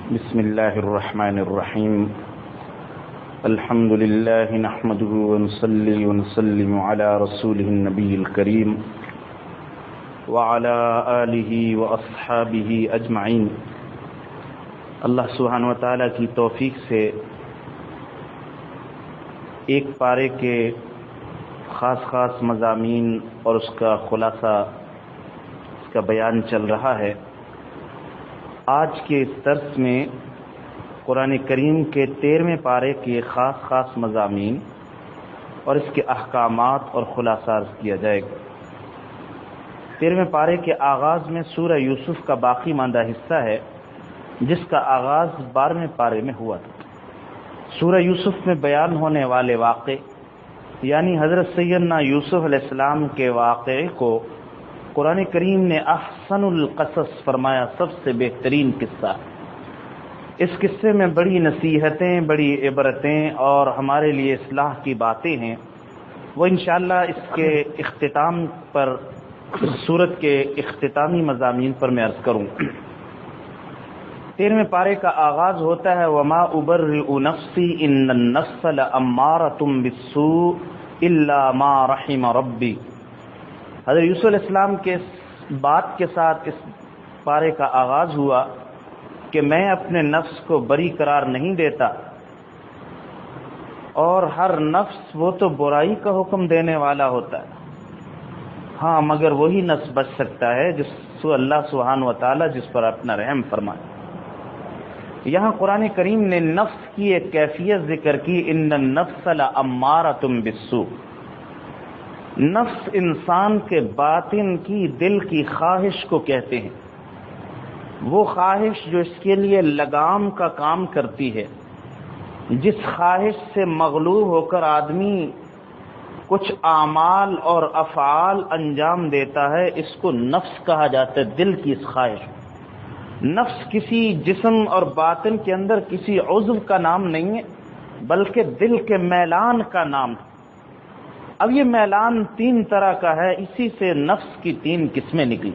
بسم الله الرحمن الرحيم. الحمد لله نحمده ونصلي ونسلم على رسوله النبي الكريم وعلى آله وأصحابه أجمعين. اللہ سبحانہ وتعالی کی توفیق سے ایک پارے کے خاص مضامین اور اس کا خلاصہ، اس کا بیان چل رہا ہے. آج کے اس درس میں قرآن کریم کے 13ویں پارے کے خاص مضامین اور اس کے احکامات اور خلاصہ عرض کیا جائے گا. 13ویں پارے کے آغاز میں سورہ یوسف کا باقی ماندہ حصہ ہے، جس کا آغاز 12ویں پارے میں ہوا تھا. سورہ یوسف میں بیان ہونے والے واقعے یعنی حضرت سیدنا یوسف علیہ السلام کے واقعے کو قرآن کریم نے احسن القصص فرمایا، سب سے بہترین قصہ. اس قصے میں بڑی نصیحتیں، بڑی عبرتیں اور ہمارے لیے اصلاح کی باتیں ہیں. وہ انشاءاللہ اس کے اختتام پر، اس سورت کے اختتامی مضامین پر میں عرض کروں. 13ویں پارے کا آغاز ہوتا ہے وما ابرئ نفسی ان النفس لامارۃ بالسوء الا ما رحم ربی. حضرت یوسف علیہ السلام کے اس بات کے ساتھ اس پارے کا آغاز ہوا کہ میں اپنے نفس کو بری قرار نہیں دیتا، اور ہر نفس وہ تو برائی کا حکم دینے والا ہوتا ہے. ہاں، مگر وہی نفس بچ سکتا ہے جس کو اللہ سبحانہ وتعالی جس پر اپنا رحم فرمائے. یہاں قرآن کریم نے نفس کی ایک کیفیت ذکر کی، ان النفس لامارۃ بالسوء. نفس انسان کے باطن کی، دل کی خواہش کو کہتے ہیں. وہ خواہش جو اس کے لیے لگام کا کام کرتی ہے، جس خواہش سے مغلوب ہو کر آدمی کچھ اعمال اور افعال انجام دیتا ہے، اس کو نفس کہا جاتا ہے. دل کی اس خواہش. نفس کسی جسم اور باطن کے اندر کسی عضو کا نام نہیں ہے، بلکہ دل کے میلان کا نام ہے. اب یہ میلان 3 طرح کا ہے، اسی سے نفس کی 3 قسمیں نکلی.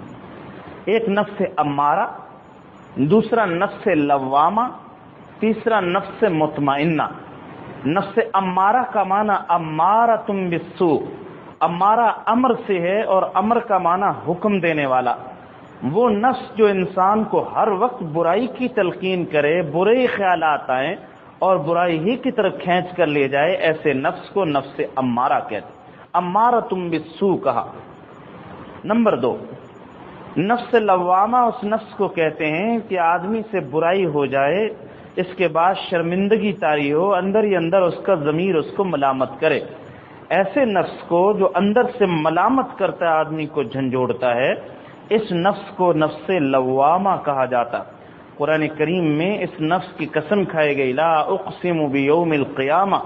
ایک نفس امارہ، دوسرا نفس لوامہ، تیسرا نفس مطمئنہ. نفس امارہ کا معنی امارۃ بالسوء. امارہ امر سے ہے اور امر کا معنی حکم دینے والا. وہ نفس جو انسان کو ہر وقت برائی کی تلقین کرے، برے خیالات آئیں اور برائی ہی کی طرف کھینچ کر لے جائے، ایسے نفس کو نفس امارہ کہتے. امارۃ بالسوء کہا. نمبر 2، نفس لوامہ اس نفس کو کہتے ہیں کہ آدمی سے برائی ہو جائے، اس کے بعد شرمندگی طاری ہو، اندر ہی اندر اس کا ضمیر اس کو ملامت کرے. ایسے نفس کو جو اندر سے ملامت کرتا ہے، آدمی کو جھنجھوڑتا ہے، اس نفس کو نفس لوامہ کہا جاتا. قرآن کریم میں اس نفس کی قسم کھائی گئی، لا اقسم بیوم القیامہ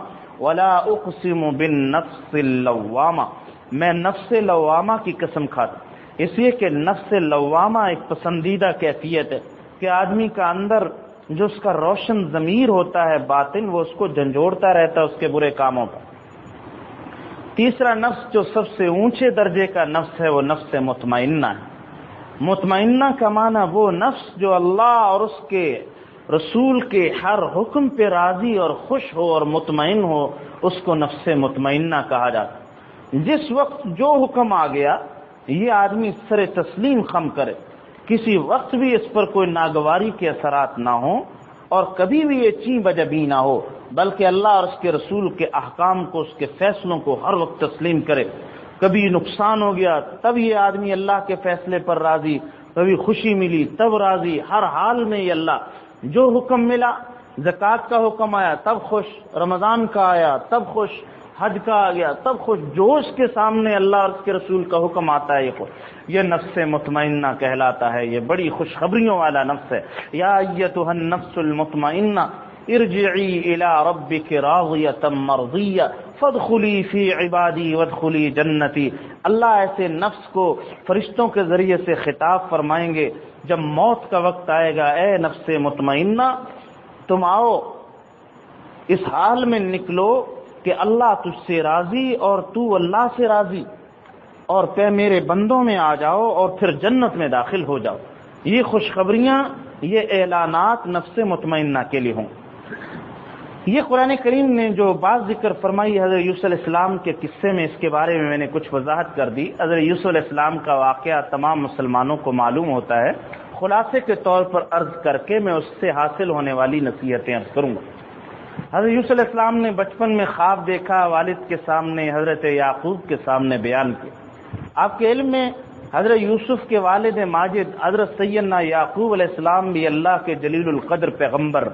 ولا اقسم بالنفس اللوامہ. میں نفس لوامہ کی قسم کھاتا، اس لیے کہ نفس لوامہ ایک پسندیدہ کیفیت ہے کہ آدمی کا اندر جو اس کا روشن ضمیر ہوتا ہے باطن، وہ اس کو جھنجھوڑتا رہتا ہے اس کے برے کاموں پر. تیسرا نفس جو سب سے اونچے درجے کا نفس ہے، وہ نفس مطمئنہ ہے. مطمئنہ کا معنی وہ نفس جو اللہ اور اس کے رسول کے ہر حکم پہ راضی اور خوش ہو اور مطمئن ہو، اس کو نفس مطمئنہ کہا جاتا. جس وقت جو حکم آ گیا، یہ آدمی سر تسلیم خم کرے، کسی وقت بھی اس پر کوئی ناگواری کے اثرات نہ ہوں اور کبھی بھی یہ چیں بجبی نہ ہو، بلکہ اللہ اور اس کے رسول کے احکام کو، اس کے فیصلوں کو ہر وقت تسلیم کرے. کبھی نقصان ہو گیا تب یہ آدمی اللہ کے فیصلے پر راضی، کبھی خوشی ملی تب راضی. ہر حال میں یہ اللہ جو حکم ملا، زکوٰۃ کا حکم آیا تب خوش، رمضان کا آیا تب خوش، حج کا آ گیا تب خوش. جو اس کے سامنے اللہ اور اس کے رسول کا حکم آتا ہے یہ خوش. یہ نفس مطمئنہ کہلاتا ہے. یہ بڑی خوشخبریوں والا نفس ہے. یا ایتھا النفس المطمئنہ ارجعی الی ربک راضیۃ مرضیہ فادخلی فی عبادی وادخلی جنتی. اللہ ایسے نفس کو فرشتوں کے ذریعے سے خطاب فرمائیں گے جب موت کا وقت آئے گا، اے نفس مطمئنہ تم آؤ، اس حال میں نکلو کہ اللہ تجھ سے راضی اور تو اللہ سے راضی، اور میرے بندوں میں آ جاؤ اور پھر جنت میں داخل ہو جاؤ. یہ خوشخبریاں یہ اعلانات نفس مطمئنہ کے لیے ہوں۔ یہ قرآن کریم نے جو بات ذکر فرمائی حضرت یوسف علیہ السلام کے قصے میں، اس کے بارے میں نے کچھ وضاحت کر دی۔ حضرت یوسف علیہ السلام کا واقعہ تمام مسلمانوں کو معلوم ہوتا ہے، خلاصے کے طور پر عرض کر کے میں اس سے حاصل ہونے والی نصیحتیں عرض کروں گا۔ حضرت یوسف علیہ السلام نے بچپن میں خواب دیکھا، والد کے سامنے، حضرت یعقوب کے سامنے بیان کیا۔ آپ کے علم میں حضرت یوسف کے والد ماجد حضرت سیدنا یعقوب علیہ السلام بھی اللہ کے جلیل القدر پیغمبر،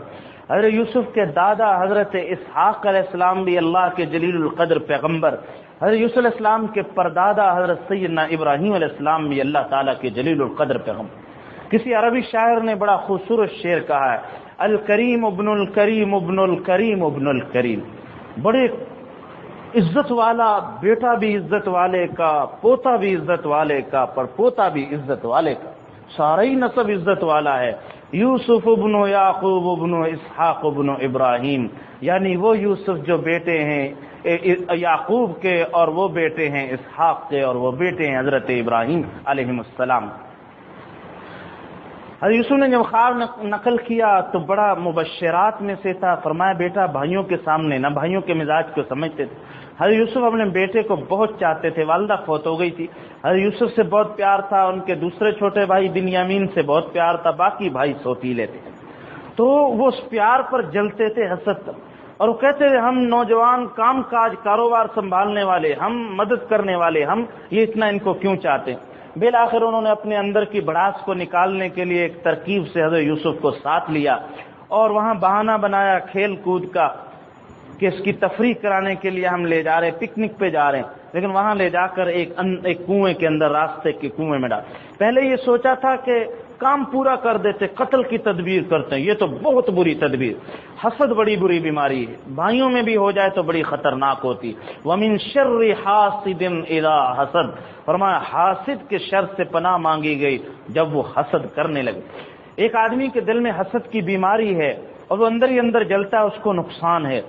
حضرت یوسف کے دادا حضرت اسحاق علیہ السلام بھی اللہ کے جلیل القدر پیغمبر، حضرت یوسف علیہ السلام کے پردادا حضرت سیدنا ابراہیم علیہ السلام بھی اللہ تعالیٰ کے جلیل القدر پیغمبر۔ کسی عربی شاعر نے بڑا خوبصورت شعر کہا ہے، الکریم ابن الکریم ابن الکریم ابن الکریم، بڑے عزت والا بیٹا بھی عزت والے کا، پوتا بھی عزت والے کا، پر پوتا بھی عزت والے کا، سارا ہی نسب عزت والا ہے۔ یوسف ابن یعقوب ابن اسحاق ابن ابراہیم، یعنی وہ یوسف جو بیٹے ہیں یعقوب کے، اور وہ بیٹے ہیں اسحاق کے، اور وہ بیٹے ہیں حضرت ابراہیم علیہ السلام۔ حضرت یوسف نے جب خواب نقل کیا تو بڑا مبشرات میں سے تھا، فرمایا بیٹا بھائیوں کے سامنے نہ، بھائیوں کے مزاج کو سمجھتے تھے۔ حضرت یوسف اپنے بیٹے کو بہت چاہتے تھے، والدہ فوت ہو گئی تھی، حضرت یوسف سے بہت پیار تھا، ان کے دوسرے چھوٹے بھائی بنیامین سے بہت پیار تھا، باقی بھائی سوتیلے تھے، تو وہ اس پیار پر جلتے تھے، حسد تھا، اور وہ کہتے تھے ہم نوجوان کام کاج کاروبار سنبھالنے والے، ہم مدد کرنے والے، ہم یہ اتنا ان کو کیوں چاہتے ہیں۔ بالآخر انہوں نے اپنے اندر کی بڑاس کو نکالنے کے لیے ایک ترکیب سے حضرت یوسف کو ساتھ لیا اور وہاں بہانہ بنایا کھیل کود کا کہ اس کی تفریح کرانے کے لیے ہم لے جا رہے ہیں، پکنک پہ جا رہے ہیں، لیکن وہاں لے جا کر ایک کنویں کے اندر، راستے کے کنویں میں ڈال۔ پہلے یہ سوچا تھا کہ کام پورا کر دیتے، قتل کی تدبیر کرتے ہیں، یہ تو بہت بری تدبیر، حسد بڑی بری بیماری ہے، بھائیوں میں بھی ہو جائے تو بڑی خطرناک ہوتی۔ وَمِن شَرِّ حَاسِدٍ إِذَا حَسَدَ، فرمایا حاسد کے شر سے پناہ مانگی گئی جب وہ حسد کرنے لگے۔ ایک آدمی کے دل میں حسد کی بیماری ہے اور وہ اندر ہی اندر جلتا ہے، اس کو نقصان ہے۔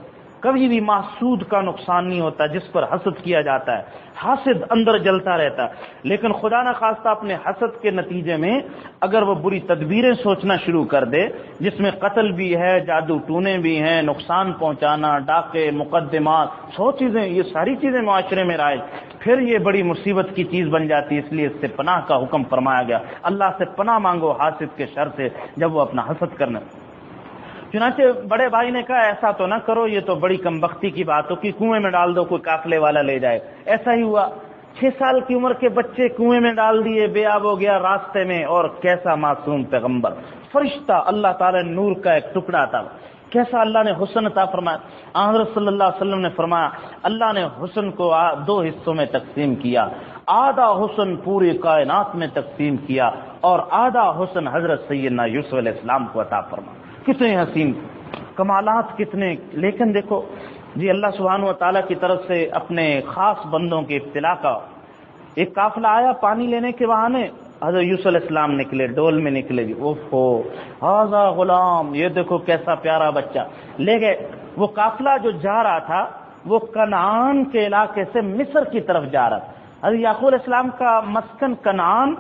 کبھی بھی محسود کا نقصان نہیں ہوتا جس پر حسد کیا جاتا ہے، حاسد اندر جلتا رہتا ہے، لیکن خدا نہ خواستہ اپنے حسد کے نتیجے میں اگر وہ بری تدبیریں سوچنا شروع کر دے، جس میں قتل بھی ہے، جادو ٹونے بھی ہیں، نقصان پہنچانا، ڈاکے، مقدمات، 100 چیزیں، یہ ساری چیزیں معاشرے میں رائج، پھر یہ بڑی مصیبت کی چیز بن جاتی ہے۔ اس لیے اس سے پناہ کا حکم فرمایا گیا، اللہ سے پناہ مانگو حاسد کے شر سے جب وہ اپنا حسد کرنا۔ چنانچہ بڑے بھائی نے کہا ایسا تو نہ کرو، یہ تو بڑی کمبختی کی بات ہو کہ کنویں میں ڈال دو، کوئی قافلے والا لے جائے۔ ایسا ہی ہوا، 6 سال کی عمر کے بچے کنویں میں ڈال دیے، بے آب ہو گیا راستے میں، اور کیسا معصوم پیغمبر، فرشتہ، اللہ تعالی نور کا ایک ٹکڑا تھا، کیسا اللہ نے حسن عطا فرمایا۔ حضرت صلی اللہ علیہ وسلم نے فرمایا اللہ نے حسن کو 2 حصوں میں تقسیم کیا، آدھا حسن پوری کائنات میں تقسیم کیا اور آدھا حسن حضرت سیدنا یوسف علیہ السلام کو عطا فرمایا۔ کتنے حسین کمالات، کتنے، لیکن دیکھو جی اللہ سبحانہ و تعالیٰ کی طرف سے اپنے خاص بندوں کے ابتلا کا ایک قافلہ آیا پانی لینے کے بہانے، حضرت یوسف علیہ السلام نکلے، ڈول میں نکلے، جی اوفو ہذا غلام، یہ دیکھو کیسا پیارا بچہ، لے گئے۔ وہ قافلہ جو جا رہا تھا وہ کنعان کے علاقے سے مصر کی طرف جا رہا تھا۔ حضرت یعقوب علیہ السلام کا مسکن کنعان،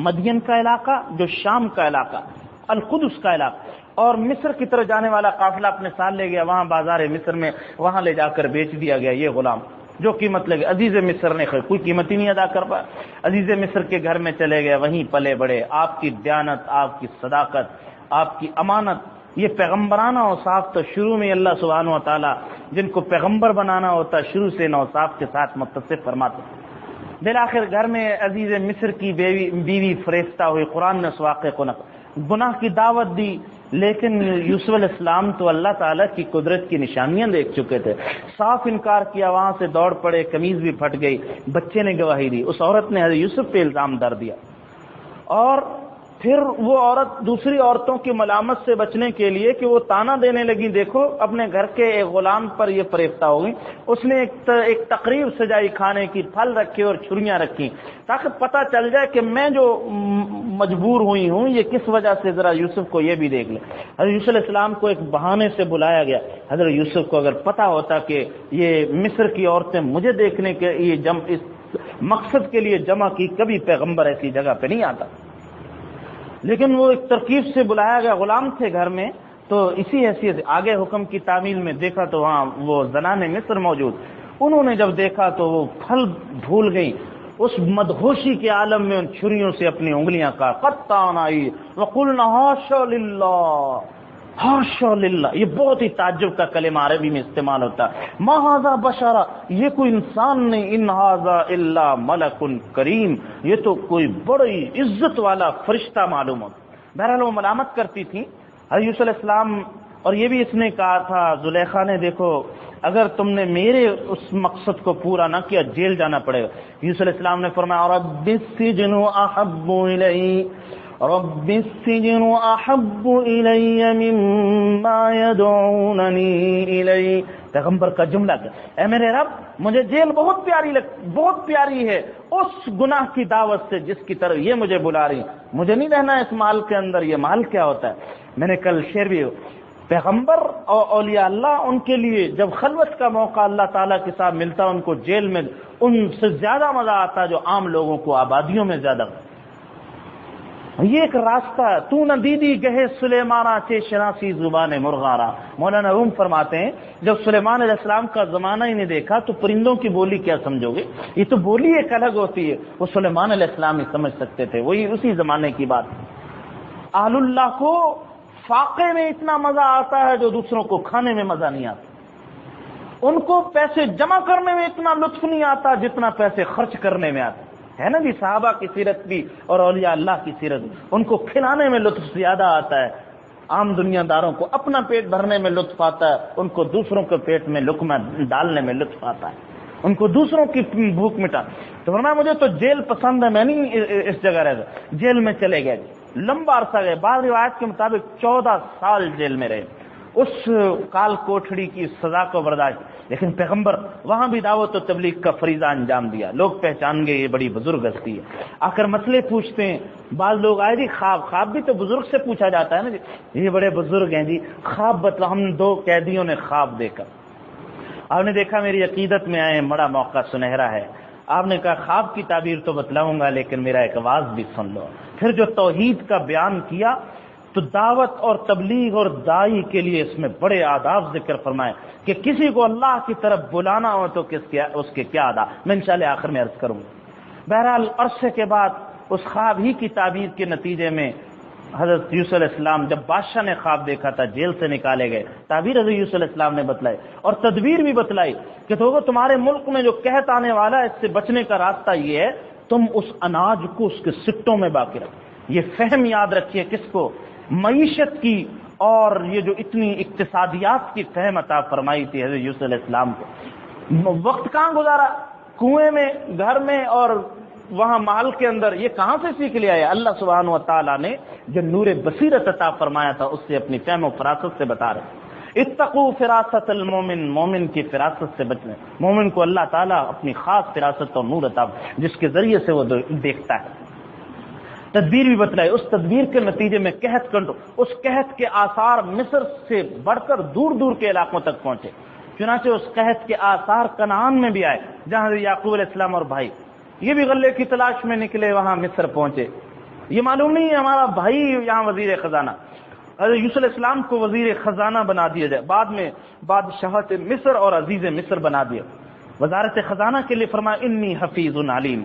مدین کا علاقہ جو شام کا علاقہ، القدس کا علاقہ، اور مصر کی طرف جانے والا قافلہ اپنے ساتھ لے گیا، وہاں بازار مصر میں وہاں لے جا کر بیچ دیا گیا یہ غلام، جو قیمت لگے۔ عزیز مصر نے کوئی قیمت ہی نہیں ادا کر پایا، عزیز مصر کے گھر میں چلے گئے، وہیں پلے بڑے۔ آپ کی دیانت، آپ کی صداقت، آپ کی امانت، یہ پیغمبرانہ اوصاف تو شروع میں اللہ سبحانہ و تعالیٰ جن کو پیغمبر بنانا ہوتا شروع سے ان اوصاف کے ساتھ متصف فرماتے۔ بالآخر گھر میں عزیز مصر کی بیوی فریفتہ ہوئی، قرآن نے اس واقعے کو گناہ کی دعوت دی، لیکن یوسف علیہ السلام تو اللہ تعالیٰ کی قدرت کی نشانیاں دیکھ چکے تھے، صاف انکار کیا، وہاں سے دوڑ پڑے، قمیض بھی پھٹ گئی، بچے نے گواہی دی، اس عورت نے حضرت یوسف پہ الزام در دیا، اور پھر وہ عورت دوسری عورتوں کی ملامت سے بچنے کے لیے کہ وہ تانا دینے لگی، دیکھو اپنے گھر کے ایک غلام پر یہ فریفتہ ہو گئی، اس نے ایک تقریب سجائی، کھانے کی، پھل رکھے اور چھریاں رکھی تاکہ پتہ چل جائے کہ میں جو مجبور ہوئی ہوں یہ کس وجہ سے، ذرا یوسف کو یہ بھی دیکھ لیں۔ حضرت یوسف علیہ السلام کو ایک بہانے سے بلایا گیا، حضرت یوسف کو اگر پتہ ہوتا کہ یہ مصر کی عورتیں مجھے دیکھنے کے یہ اس مقصد کے لیے جمع کی، کبھی پیغمبر ایسی جگہ پہ نہیں آتا۔ لیکن وہ ایک ترکیب سے بلایا گیا، غلام تھے گھر میں، تو اسی حیثیت آگے حکم کی تعمیل میں دیکھا تو وہاں وہ زنان مصر موجود، انہوں نے جب دیکھا تو وہ پھل بھول گئی، اس مدہوشی کے عالم میں ان چھریوں سے اپنی انگلیاں کا قطعنا وقلنا حاشا للہ، حاشا للہ، یہ بہت ہی تعجب کا کلمہ عربی میں استعمال ہوتا ہے، ما ھذا بشرا، یہ کوئی انسان نہیں، ان ھذا الا ملک کریم، یہ تو کوئی بڑی عزت والا فرشتہ معلوم ہوتا۔ بہرحال وہ ملامت کرتی تھی حضرت یوسف علیہ السلام، اور یہ بھی اس نے کہا تھا زلیخا نے، دیکھو اگر تم نے میرے اس مقصد کو پورا نہ کیا جیل جانا پڑے گا۔ یوسف علیہ السلام نے فرمایا رب السجن احب الی، رب السجن احب الی مما يدعوننی الی، پیغمبر کا جملہ کیا، اے میرے رب مجھے جیل بہت پیاری ہے اس گناہ کی دعوت سے جس کی طرف یہ مجھے بلا رہی، مجھے نہیں رہنا اس مال کے اندر۔ یہ مال کیا ہوتا ہے؟ میں نے کل شعر بھی، پیغمبر اور اولیاء اللہ ان کے لیے جب خلوت کا موقع اللہ تعالیٰ کے ساتھ ملتا ان کو جیل میں ان سے زیادہ مزہ آتا جو عام لوگوں کو آبادیوں میں زیادہ۔ یہ ایک راستہ، تو نہ دیدی گہے سلیمانہ چے شناسی زبان مرغارا، مولانا روم فرماتے ہیں جب سلیمان علیہ السلام کا زمانہ ہی نہیں دیکھا تو پرندوں کی بولی کیا سمجھو گے؟ یہ تو بولی ایک الگ ہوتی ہے، وہ سلیمان علیہ السلام ہی سمجھ سکتے تھے، وہی اسی زمانے کی بات۔ اہل اللہ کو فاقے میں اتنا مزہ آتا ہے جو دوسروں کو کھانے میں مزہ نہیں آتا، ان کو پیسے جمع کرنے میں اتنا لطف نہیں آتا جتنا پیسے خرچ کرنے میں آتا ہے نا جی۔ صحابہ کی سیرت بھی اور اولیاء اللہ کی سیرت، ان کو کھلانے میں لطف زیادہ آتا ہے، عام دنیا داروں کو اپنا پیٹ بھرنے میں لطف آتا ہے، ان کو دوسروں کے پیٹ میں لقمہ ڈالنے میں لطف آتا ہے، ان کو دوسروں کی بھوک مٹا۔ تو فرمایا مجھے تو جیل پسند ہے، میں نہیں اس جگہ رہتا۔ جیل میں چلے گئے، لمبا عرصہ گئے، بعض روایت کے مطابق 14 سال جیل میں رہے، اس کال کوٹھڑی کی سزا کو برداشت، لیکن پیغمبر وہاں بھی دعوت و تبلیغ کا فریضہ انجام دیا، لوگ پہچان گئے یہ بڑی بزرگ ہستی ہے، آ کر مسئلے پوچھتے ہیں۔ بعض لوگ آئے جی خواب بھی تو بزرگ سے پوچھا جاتا ہے نا جی، یہ بڑے بزرگ ہیں جی، خواب بتلا۔ ہم 2 قیدیوں نے خواب دیکھا، آپ نے دیکھا میری عقیدت میں آئے، بڑا موقع سنہرا ہے، آپ نے کہا خواب کی تعبیر تو بتلاؤں گا لیکن میرا ایک آواز بھی سن لو۔ پھر جو توحید کا بیان کیا تو دعوت اور تبلیغ اور داعی کے لیے اس میں بڑے آداب ذکر فرمائے کہ کسی کو اللہ کی طرف بلانا ہو تو اس کے کیا آداب، میں انشاءاللہ آخر میں عرض کروں گا۔ بہرحال عرصے کے بعد اس خواب ہی کی تعبیر کے نتیجے میں حضرت یوسف علیہ السلام جب بادشاہ نے خواب دیکھا تھا جیل سے نکالے گئے، تعبیر حضرت یوسف علیہ السلام نے بتلائی اور تدبیر بھی بتلائی کہ تو تمہارے ملک میں جو قحط آنے والا ہے اس سے بچنے کا راستہ یہ ہے تم اس اناج کو اس کے سٹوں میں باقی رکھ۔ یہ فہم یاد رکھیے کس کو؟ معیشت کی اور یہ جو اتنی اقتصادیات کی فہم عطا فرمائی تھی حضرت یوسف علیہ السلام کو۔ وقت کہاں گزارا؟ کنویں میں، گھر میں اور وہاں محل کے اندر۔ یہ کہاں سے سیکھ لیا ہے؟ اللہ سبحانہ و تعالیٰ نے جو نور بصیرت عطا فرمایا تھا اس سے اپنی فہم و فراست سے بتا رہے۔ اتقوا فراست المومن، مومن کی فراست سے بچنے۔ مومن کو اللہ تعالیٰ اپنی خاص فراست اور نور عطا جس کے ذریعے سے وہ دیکھتا ہے۔ تدبیر بھی بتلائی، اس تدبیر کے نتیجے میں قحط کنٹرول، اس قحط کے آثار مصر سے بڑھ کر دور دور کے علاقوں تک پہنچے، چنانچہ اس قحط کے آثار کنعان میں بھی آئے جہاں یعقوب علیہ السلام اور بھائی یہ بھی غلے کی تلاش میں نکلے، وہاں مصر پہنچے۔ یہ معلوم نہیں ہے ہمارا بھائی یہاں وزیر خزانہ، حضرت یوسف علیہ السلام کو وزیر خزانہ بنا دیا جائے، بعد میں بادشاہت مصر اور عزیز مصر بنا دیا۔ وزارت خزانہ کے لیے فرمایا انی حفیظ علیم،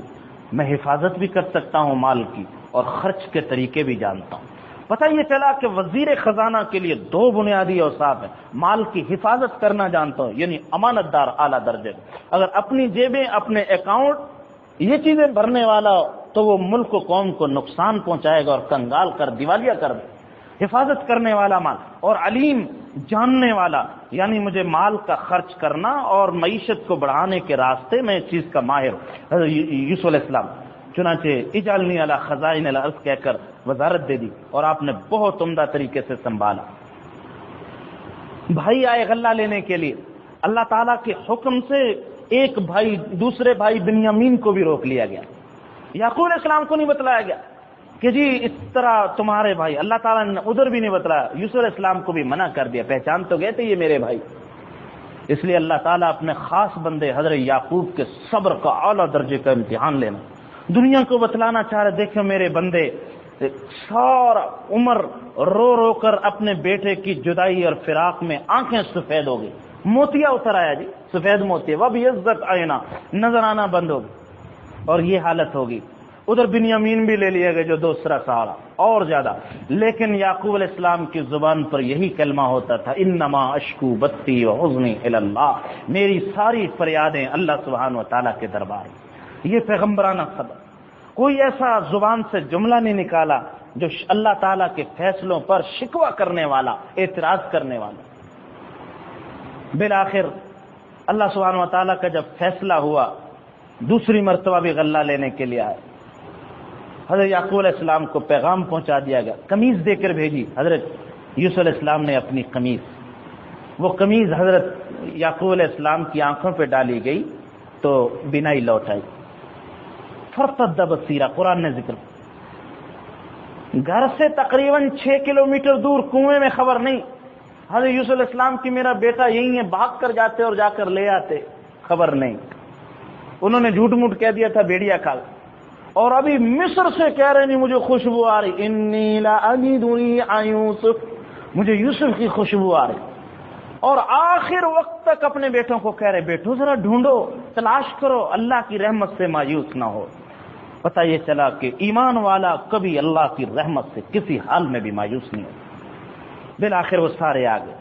میں حفاظت بھی کر سکتا ہوں مال کی اور خرچ کے طریقے بھی جانتا ہوں۔ پتہ یہ چلا کہ وزیر خزانہ کے لیے 2 بنیادی اوصاف ہیں، مال کی حفاظت کرنا جانتا ہوں یعنی امانت دار اعلیٰ درجے، اگر اپنی جیبیں اپنے اکاؤنٹ یہ چیزیں بھرنے والا تو وہ ملک و قوم کو نقصان پہنچائے گا اور کنگال کر دیوالیہ کر دے۔ حفاظت کرنے والا مال، اور علیم جاننے والا یعنی مجھے مال کا خرچ کرنا اور معیشت کو بڑھانے کے راستے میں اس چیز کا ماہر حضرت یوسف علیہ السلام۔ چنانچہ اجعلنی علی خزائن الارض کہہ کر وزارت دے دی اور آپ نے بہت عمدہ طریقے سے سنبھالا۔ بھائی آئے غلہ لینے کے لیے، اللہ تعالیٰ کے حکم سے ایک بھائی دوسرے بھائی بنیامین کو بھی روک لیا گیا۔ یعقوب علیہ السلام کو نہیں بتلایا گیا کہ جی اس طرح تمہارے بھائی، اللہ تعالیٰ نے ادھر بھی نہیں بتلایا، یوسف علیہ السلام کو بھی منع کر دیا، پہچان تو گئے تھے یہ میرے بھائی۔ اس لیے اللہ تعالیٰ اپنے خاص بندے حضرت یعقوب کے صبر کا اعلیٰ درجے کا امتحان لینا، دنیا کو بتلانا چاہ رہے، دیکھو میرے بندے سارا عمر رو رو کر اپنے بیٹے کی جدائی اور فراق میں آنکھیں سفید ہو گئی، موتیا اتر آیا جی، سفید موتیا، وہ بھی عزت آئینہ، نظر آنا بند ہو گئی، اور یہ حالت ہوگی۔ ادھر بنیامین بھی لے لیا گیا جو دوسرا سہارا اور زیادہ، لیکن یعقوب علیہ السلام کی زبان پر یہی کلمہ ہوتا تھا، انما اشکو بثی وحزنی الی اللہ، میری ساری فریادیں اللہ سبحانہ و تعالیٰ کے دربار میں۔ یہ پیغمبرانہ صبر، کوئی ایسا زبان سے جملہ نہیں نکالا جو اللہ تعالیٰ کے فیصلوں پر شکوہ کرنے والا، اعتراض کرنے والا۔ بالآخر اللہ سبحانہ و تعالیٰ کا جب فیصلہ ہوا، دوسری مرتبہ بھی غلہ لینے کے لیے آئے، حضرت یعقوب علیہ السلام کو پیغام پہنچا دیا گیا، قمیض دے کر بھیجی۔ حضرت یوسف علیہ السلام نے اپنی قمیض، وہ قمیض حضرت یعقوب علیہ السلام کی آنکھوں پہ ڈالی گئی تو بینائی لوٹ آئی۔ فرتد بصیرہ، قرآن نے ذکر، گھر سے تقریباً 6 کلومیٹر دور کنویں میں خبر نہیں، حضرت یوسف علیہ السلام کی میرا بیٹا یہی ہے، بھاگ کر جاتے اور جا کر لے آتے، خبر نہیں۔ انہوں نے جھوٹ موٹ کہہ دیا تھا بھیڑیا کھا، اور ابھی مصر سے کہہ رہے نہیں مجھے خوشبو آ رہی، انی لا اجد ریح یوسف، مجھے یوسف کی خوشبو آ رہی، اور آخر وقت تک اپنے بیٹوں کو کہہ رہے بیٹو ذرا ڈھونڈو، تلاش کرو، اللہ کی رحمت سے مایوس نہ ہو۔ پتہ یہ چلا کہ ایمان والا کبھی اللہ کی رحمت سے کسی حال میں بھی مایوس نہیں ہو۔ بالآخر وہ سارے آ گئے،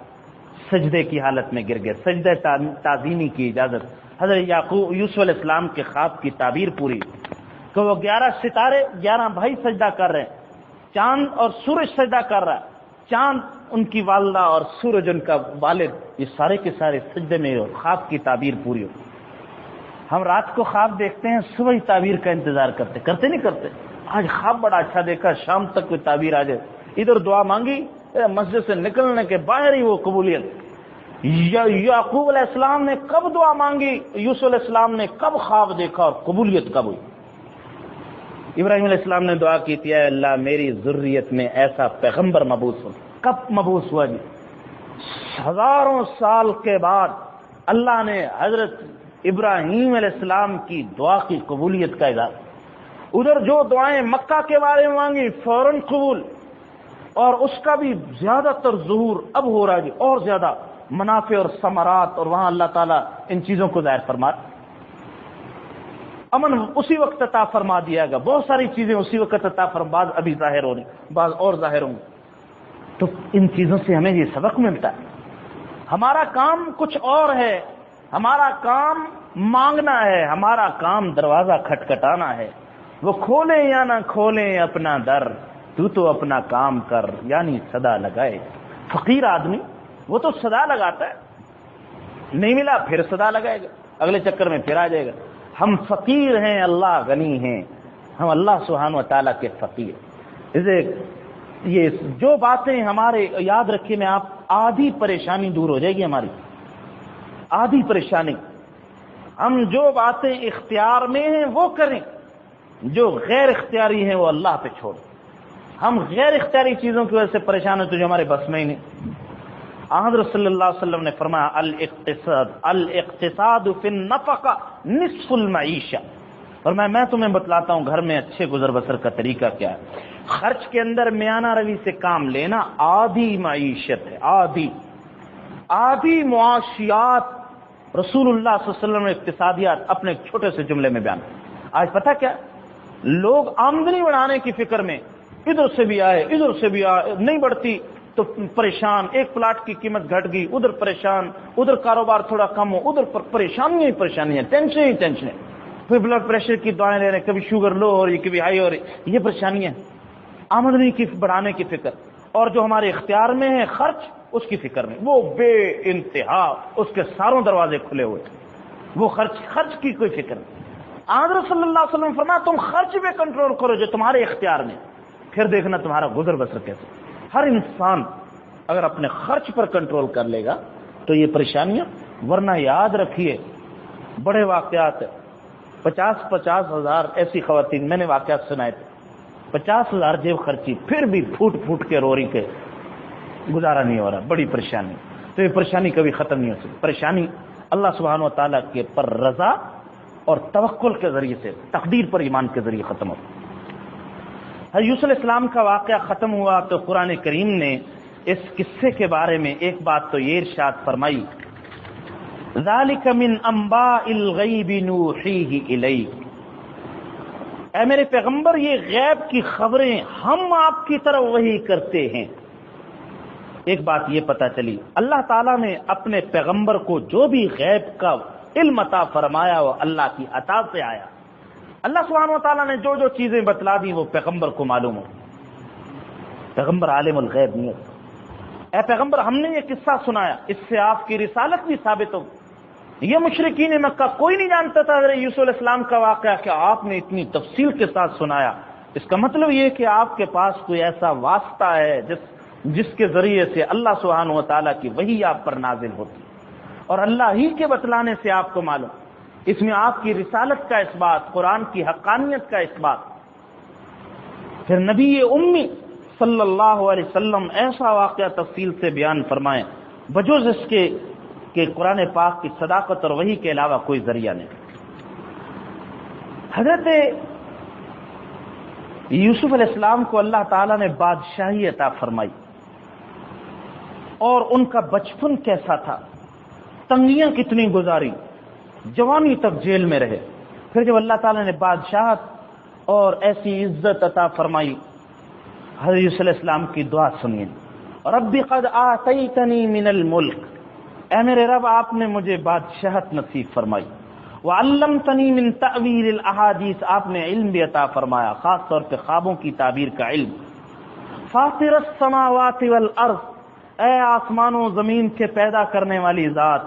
سجدے کی حالت میں گر گئے، سجدہ تعظیمی کی اجازت۔ حضرت یعقوب یوسف علیہ السلام کے خواب کی تعبیر پوری کہ وہ 11 ستارے، 11 بھائی سجدہ کر رہے ہیں، چاند اور سورج سجدہ کر رہا ہے، چاند ان کی والدہ اور سورج ان کا والد، یہ سارے کے سارے سجدے میں ہو، خواب کی تعبیر پوری ہو۔ ہم رات کو خواب دیکھتے ہیں، صبح ہی تعبیر کا انتظار کرتے نہیں کرتے؟ آج خواب بڑا اچھا دیکھا، شام تک کوئی تعبیر آ جائے، ادھر دعا مانگی، مسجد سے نکلنے کے باہر ہی وہ قبولیت۔ یعقوب علیہ السلام نے کب دعا مانگی، یوسف علیہ السلام نے کب خواب دیکھا اور قبولیت کب ہوئی؟ ابراہیم علیہ السلام نے دعا کی تھی، اے اللہ میری ذریت میں ایسا پیغمبر مبعوث ہو۔ کب مبعوث ہوا جی؟ ہزاروں سال کے بعد اللہ نے حضرت ابراہیم علیہ السلام کی دعا کی قبولیت کا اظہار۔ ادھر جو دعائیں مکہ کے بارے میں مانگی فوراً قبول، اور اس کا بھی زیادہ تر ظہور اب ہو رہا ہے جی، اور زیادہ منافع اور ثمرات، اور وہاں اللہ تعالیٰ ان چیزوں کو ظاہر فرما، امن اسی وقت عطا فرما دیا گا، بہت ساری چیزیں اسی وقت عطا فرما، بعض ابھی ظاہر ہو رہی، بعض اور ظاہر ہوں گے۔ تو ان چیزوں سے ہمیں یہ سبق ملتا ہے، ہمارا کام کچھ اور ہے، ہمارا کام مانگنا ہے، ہمارا کام دروازہ کھٹکھٹانا ہے، وہ کھولیں یا نہ کھولیں اپنا در، تو اپنا کام کر، یعنی صدا لگائے۔ فقیر آدمی وہ تو صدا لگاتا ہے، نہیں ملا پھر صدا لگائے گا، اگلے چکر میں پھر آ جائے گا۔ ہم فقیر ہیں، اللہ غنی ہیں، ہم اللہ سبحانہ و تعالیٰ کے فقیر۔ اسے یہ جو باتیں ہمارے یاد رکھیے، میں آپ آدھی پریشانی دور ہو جائے گی ہماری، آدھی پریشانی۔ ہم جو باتیں اختیار میں ہیں وہ کریں، جو غیر اختیاری ہیں وہ اللہ پہ چھوڑ۔ ہم غیر اختیاری چیزوں کی وجہ سے پریشان ہوتے جو ہمارے بس میں ہی نہیں۔ حضرت صلی اللہ علیہ وسلم نے فرمایا الاقتصاد فی النفقہ نصف المعیشہ، اور میں تمہیں بتلاتا ہوں گھر میں اچھے گزر بسر کا طریقہ کیا ہے۔ خرچ کے اندر میانہ روی سے کام لینا آدھی معیشت ہے، آدھی معاشیات۔ رسول اللہ صلی اللہ علیہ وسلم نے اقتصادیات اپنے ایک چھوٹے سے جملے میں بیان۔ آج پتہ کیا، لوگ آمدنی بڑھانے کی فکر میں ادھر سے بھی آئے ادھر سے بھی آئے، نہیں بڑھتی تو پریشان، ایک پلاٹ کی قیمت گھٹ گئی ادھر پریشان، ادھر کاروبار تھوڑا کم ہو ادھر پریشانیاں ہی پریشانیاں، ٹینشن ہی ٹینشن، پھر بلڈ پریشر کی دعائیں لے رہے ہیں، کبھی شوگر لو ہو رہی کبھی ہائی ہو رہی، یہ پریشانیاں۔ آمدنی کی بڑھانے کی فکر، اور جو ہمارے اختیار میں ہے خرچ اس کی فکر میں، وہ بے انتہا، اس کے ساروں دروازے کھلے ہوئے، وہ خرچ کی کوئی فکر نہیں۔ حضرت صلی اللہ علیہ وسلم نے فرمایا تم خرچ پہ کنٹرول کرو جو تمہارے اختیار میں، پھر دیکھنا تمہارا گزر بسر کیسے۔ ہر انسان اگر اپنے خرچ پر کنٹرول کر لے گا تو یہ پریشانیاں، ورنہ یاد رکھیے بڑے واقعات، 50 ہزار ایسی خواتین، میں نے واقعات سنائے تھے، 50,000 جیب خرچی، پھر بھی پھوٹ پھوٹ کے رو رہی کہ گزارا نہیں ہو رہا، بڑی پریشانی۔ تو یہ پریشانی کبھی ختم نہیں ہو سکتی۔ پریشانی اللہ سبحانہ و تعالیٰ کے پر رضا اور توکل کے ذریعے سے، تقدیر پر ایمان کے ذریعے ختم ہوتی۔ حضرت یوسف علیہ السلام کا واقعہ ختم ہوا تو قرآن کریم نے اس قصے کے بارے میں ایک بات تو یہ ارشاد فرمائی، ذالک من انباء الغیب نوحیہ الیک، اے میرے پیغمبر یہ غیب کی خبریں ہم آپ کی طرف وحی کرتے ہیں۔ ایک بات یہ پتہ چلی، اللہ تعالیٰ نے اپنے پیغمبر کو جو بھی غیب کا علم عطا فرمایا وہ اللہ کی عطا سے آیا۔ اللہ سبحانہ و تعالیٰ نے جو جو چیزیں بتلا دی وہ پیغمبر کو معلوم ہو۔ پیغمبر عالم الغیب نہیں ہے۔ اے پیغمبر ہم نے یہ قصہ سنایا، اس سے آپ کی رسالت بھی ثابت ہو۔ یہ مشرکین مکہ کوئی نہیں جانتا تھا حضرت یوسف علیہ السلام کا واقعہ کہ آپ نے اتنی تفصیل کے ساتھ سنایا۔ اس کا مطلب یہ کہ آپ کے پاس کوئی ایسا واسطہ ہے جس کے ذریعے سے اللہ سبحانہ و تعالیٰ کی وحی آپ پر نازل ہوتی اور اللہ ہی کے بتلانے سے آپ کو معلوم۔ اس میں آپ کی رسالت کا اس بات، قرآن کی حقانیت کا اس بات۔ پھر نبی امی صلی اللہ علیہ وسلم ایسا واقعہ تفصیل سے بیان فرمائیں بجوز اس کے کہ قرآن پاک کی صداقت اور وحی کے علاوہ کوئی ذریعہ نہیں۔ حضرت یوسف علیہ السلام کو اللہ تعالیٰ نے بادشاہی عطا فرمائی، اور ان کا بچپن کیسا تھا، تنگیاں کتنی گزاری، جوانی تک جیل میں رہے۔ پھر جب اللہ تعالیٰ نے بادشاہت اور ایسی عزت عطا فرمائی، حضرت یوسف علیہ السلام کی دعا سنیے، رب قد آتیتنی من الملک، اے میرے رب آپ نے مجھے بادشاہت نصیب فرمائی، وعلمتنی من تأویل الاحادیث، آپ نے علم بھی عطا فرمایا، خاص طور پہ خوابوں کی تعبیر کا علم، فاطر السماوات والارض، اے آسمان و زمین کے پیدا کرنے والی ذات،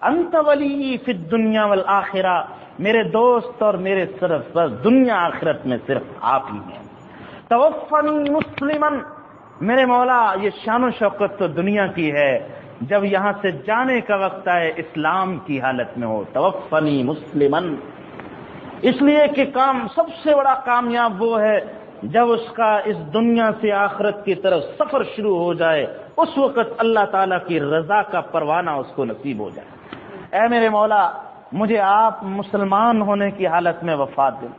انت ولی فی الدنیا والآخرہ، میرے دوست اور میرے صرف بس دنیا آخرت میں صرف آپ ہی ہیں، توفنی مسلمن، میرے مولا یہ شان و شوکت تو دنیا کی ہے، جب یہاں سے جانے کا وقت آئے اسلام کی حالت میں ہو، توفنی مسلمن، اس لیے کہ کام سب سے بڑا کامیاب وہ ہے جب اس کا اس دنیا سے آخرت کی طرف سفر شروع ہو جائے، اس وقت اللہ تعالیٰ کی رضا کا پروانہ اس کو نصیب ہو جائے۔ اے میرے مولا مجھے آپ مسلمان ہونے کی حالت میں وفات دیں۔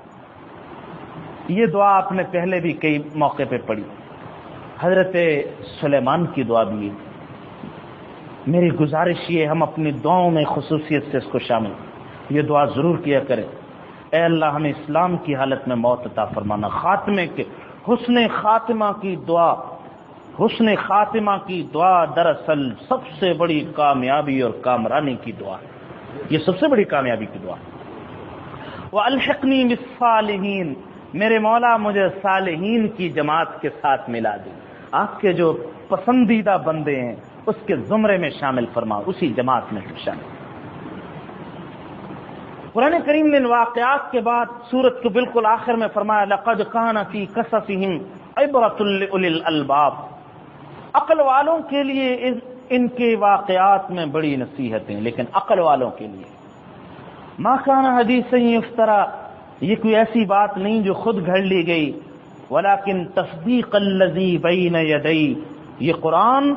یہ دعا آپ نے پہلے بھی کئی موقع پہ پڑھی، حضرت سلیمان کی دعا بھی ہے۔ میری گزارش یہ ہم اپنی دعاؤں میں خصوصیت سے اس کو شامل یہ دعا ضرور کیا کریں، اے اللہ ہمیں اسلام کی حالت میں موت عطا فرمانا، خاتمے کے حسن خاتمہ کی دعا، حسن خاتمہ کی دعا دراصل سب سے بڑی کامیابی اور کامرانی کی دعا ہے، یہ سب سے بڑی کامیابی کی دعا۔ وَأَلْحِقْنِي بِالصَّالِحِينَ، میرے مولا مجھے صالحین کی جماعت کے ساتھ ملا دے، آپ کے جو پسندیدہ بندے ہیں اس کے زمرے میں شامل فرما، اسی جماعت میں شامل۔ قرآن کریم نے ان واقعات کے بعد سورت کے بالکل آخر میں فرمایا لقد کان فی قصصہم عبرۃ لأولی الالباب، عقل والوں کے لیے ان کے واقعات میں بڑی نصیحتیں، لیکن عقل والوں کے لیے ما کان حدیثا یفترا، یہ کوئی ایسی بات نہیں جو خود گھڑ لی گئی، ولیکن تصدیق الذی بین یدی، یہ قرآن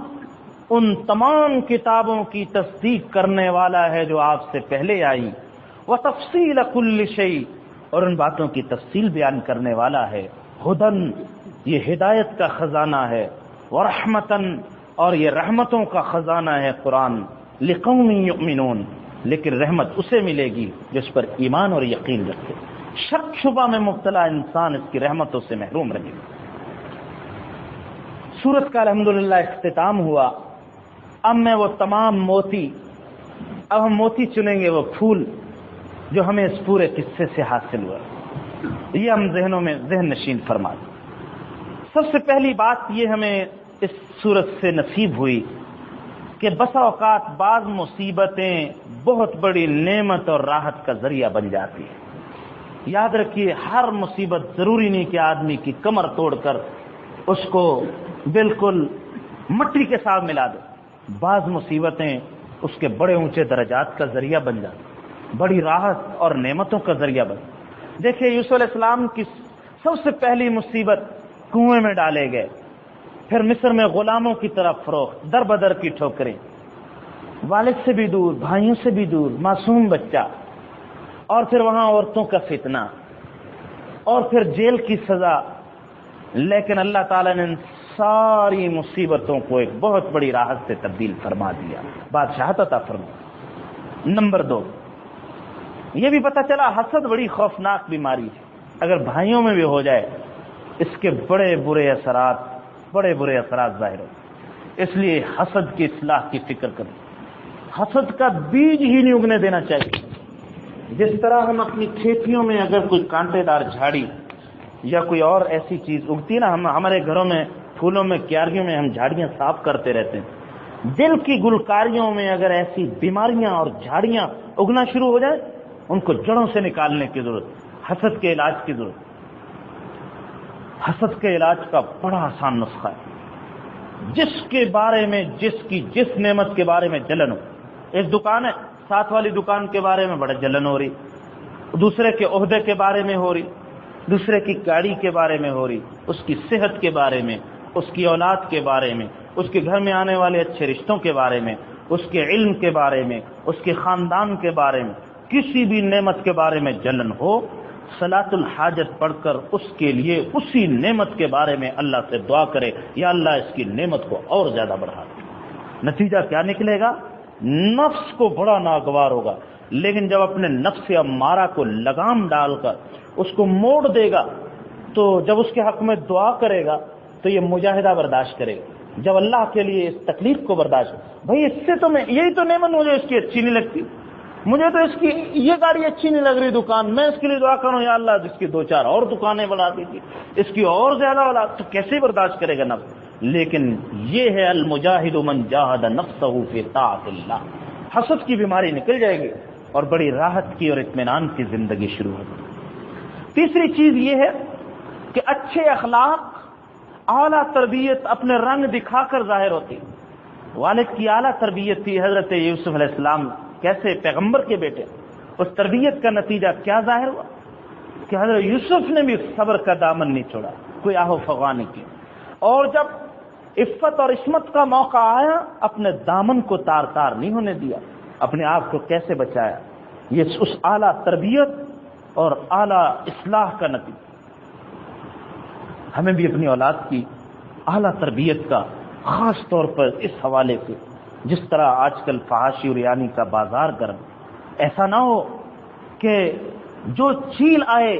ان تمام کتابوں کی تصدیق کرنے والا ہے جو آپ سے پہلے آئی، وتفصیل کل شیء، اور ان باتوں کی تفصیل بیان کرنے والا ہے، ہدن، یہ ہدایت کا خزانہ ہے، ورحمتن، اور یہ رحمتوں کا خزانہ ہے قرآن، لقوم یؤمنون، لیکن رحمت اسے ملے گی جس پر ایمان اور یقین رکھے، شک شبہ میں مبتلا انسان اس کی رحمتوں سے محروم رہے گا۔ سورت کا الحمدللہ اختتام ہوا۔ اب میں وہ تمام موتی، اب ہم موتی چنیں گے، وہ پھول جو ہمیں اس پورے قصے سے حاصل ہوا، یہ ہم ذہنوں میں ذہن نشین فرما دیں۔ سب سے پہلی بات یہ ہمیں اس سورت سے نصیب ہوئی کہ بسا اوقات بعض مصیبتیں بہت بڑی نعمت اور راحت کا ذریعہ بن جاتی ہیں۔ یاد رکھیے ہر مصیبت ضروری نہیں کہ آدمی کی کمر توڑ کر اس کو بالکل مٹی کے ساتھ ملا دے، بعض مصیبتیں اس کے بڑے اونچے درجات کا ذریعہ بن جاتی، بڑی راحت اور نعمتوں کا ذریعہ بن۔ دیکھیے یوسف علیہ السلام کی سب سے پہلی مصیبت کنویں میں ڈالے گئے، پھر مصر میں غلاموں کی طرف فروخت، در بدر کی ٹھوکریں، والد سے بھی دور، بھائیوں سے بھی دور، معصوم بچہ، اور پھر وہاں عورتوں کا فتنہ، اور پھر جیل کی سزا، لیکن اللہ تعالیٰ نے ان ساری مصیبتوں کو ایک بہت بڑی راحت سے تبدیل فرما دیا، بادشاہت عطا فرما۔ نمبر 2، یہ بھی پتہ چلا حسد بڑی خوفناک بیماری ہے، اگر بھائیوں میں بھی ہو جائے اس کے بڑے برے اثرات ظاہر ہو۔ اس لیے حسد کی اصلاح کی فکر کریں، حسد کا بیج ہی نہیں اگنے دینا چاہیے۔ جس طرح ہم اپنی کھیتیوں میں اگر کوئی کانٹے دار جھاڑی یا کوئی اور ایسی چیز اگتی نا، ہمارے گھروں میں پھولوں میں کیاریوں میں ہم جھاڑیاں صاف کرتے رہتے ہیں، دل کی گلکاریوں میں اگر ایسی بیماریاں اور جھاڑیاں اگنا شروع ہو جائیں، ان کو جڑوں سے نکالنے کی ضرورت، حسد کے علاج کی ضرورت۔ حسد کے علاج کا بڑا آسان نسخہ ہے، جس کے بارے میں جس نعمت کے بارے میں جلن ہو، ایک دکان ہے، ساتھ والی دکان کے بارے میں بڑا جلن ہو رہی، دوسرے کے عہدے کے بارے میں ہو رہی، دوسرے کی گاڑی کے بارے میں ہو رہی، اس کی صحت کے بارے میں، اس کی اولاد کے بارے میں، اس کے گھر میں آنے والے اچھے رشتوں کے بارے میں، اس کے علم کے بارے میں، اس کے خاندان کے بارے میں، کسی بھی نعمت کے بارے میں جلن ہو، صلاۃ الحاجت پڑھ کر اس کے لیے اسی نعمت کے بارے میں اللہ سے دعا کرے، یا اللہ اس کی نعمت کو اور زیادہ بڑھا دے۔ نتیجہ کیا نکلے گا؟ نفس کو بڑا ناگوار ہوگا، لیکن جب اپنے نفس امارہ کو لگام ڈال کر اس کو موڑ دے گا، تو جب اس کے حق میں دعا کرے گا تو یہ مجاہدہ برداشت کرے گا، جب اللہ کے لیے اس تکلیف کو برداشت، بھائی اس سے تو میں یہی تو نعمت مجھے اس کی اچھی نہیں لگتی، مجھے تو اس کی یہ گاڑی اچھی نہیں لگ رہی دکان، میں اس کے لیے دعا کروں یا اللہ جس کی 2-4 اور دکانیں بنا دیجیے، اس کی اور زیادہ والا، تو کیسے برداشت کرے گا نفس؟ لیکن یہ ہے المجاہد من جاہد نفسہ فی طاعت اللہ، حسد کی بیماری نکل جائے گی اور بڑی راحت کی اور اطمینان کی زندگی شروع ہوگی۔ تیسری چیز یہ ہے کہ اچھے اخلاق، اعلیٰ تربیت اپنے رنگ دکھا کر ظاہر ہوتی۔ والد کی اعلیٰ تربیت تھی، حضرت یوسف علیہ السلام کیسے پیغمبر کے بیٹے، اس تربیت کا نتیجہ کیا ظاہر ہوا کہ حضرت یوسف نے بھی صبر کا دامن نہیں چھوڑا، کوئی آہ و فغاں نہیں کی، اور جب عفت اور عصمت کا موقع آیا اپنے دامن کو تار تار نہیں ہونے دیا، اپنے آپ کو کیسے بچایا۔ یہ اس اعلیٰ تربیت اور اعلیٰ اصلاح کا نتیجہ۔ ہمیں بھی اپنی اولاد کی اعلیٰ تربیت کا خاص طور پر اس حوالے سے، جس طرح آج کل فحاشی اور یعنی کا بازار گرم، ایسا نہ ہو کہ جو چیل آئے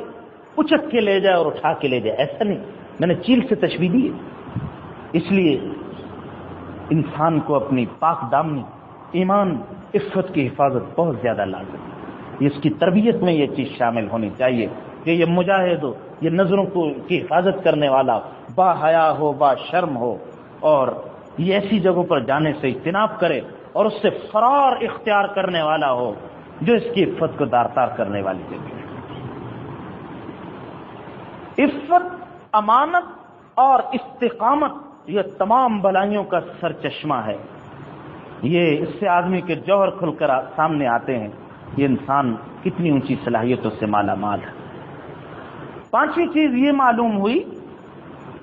اچک کے لے جائے اور اٹھا کے لے جائے، ایسا نہیں، میں نے چیل سے تشبیہ دی ہے۔ اس لیے انسان کو اپنی پاک دامنی، ایمان، عفت کی حفاظت بہت زیادہ لازم ہے، اس کی تربیت میں یہ چیز شامل ہونی چاہیے کہ یہ مجاہد ہو، یہ نظروں کی حفاظت کرنے والا، با حیا ہو، با شرم ہو، اور یہ ایسی جگہوں پر جانے سے اجتناب کرے اور اس سے فرار اختیار کرنے والا ہو جو اس کی عفت کو دارتار کرنے والی جگہ ہے۔ عفت، امانت اور استقامت یہ تمام بلائیوں کا سرچشمہ ہے، یہ اس سے آدمی کے جوہر کھل کر سامنے آتے ہیں، یہ انسان کتنی اونچی صلاحیتوں سے مالا مال ہے۔ پانچویں چیز یہ معلوم ہوئی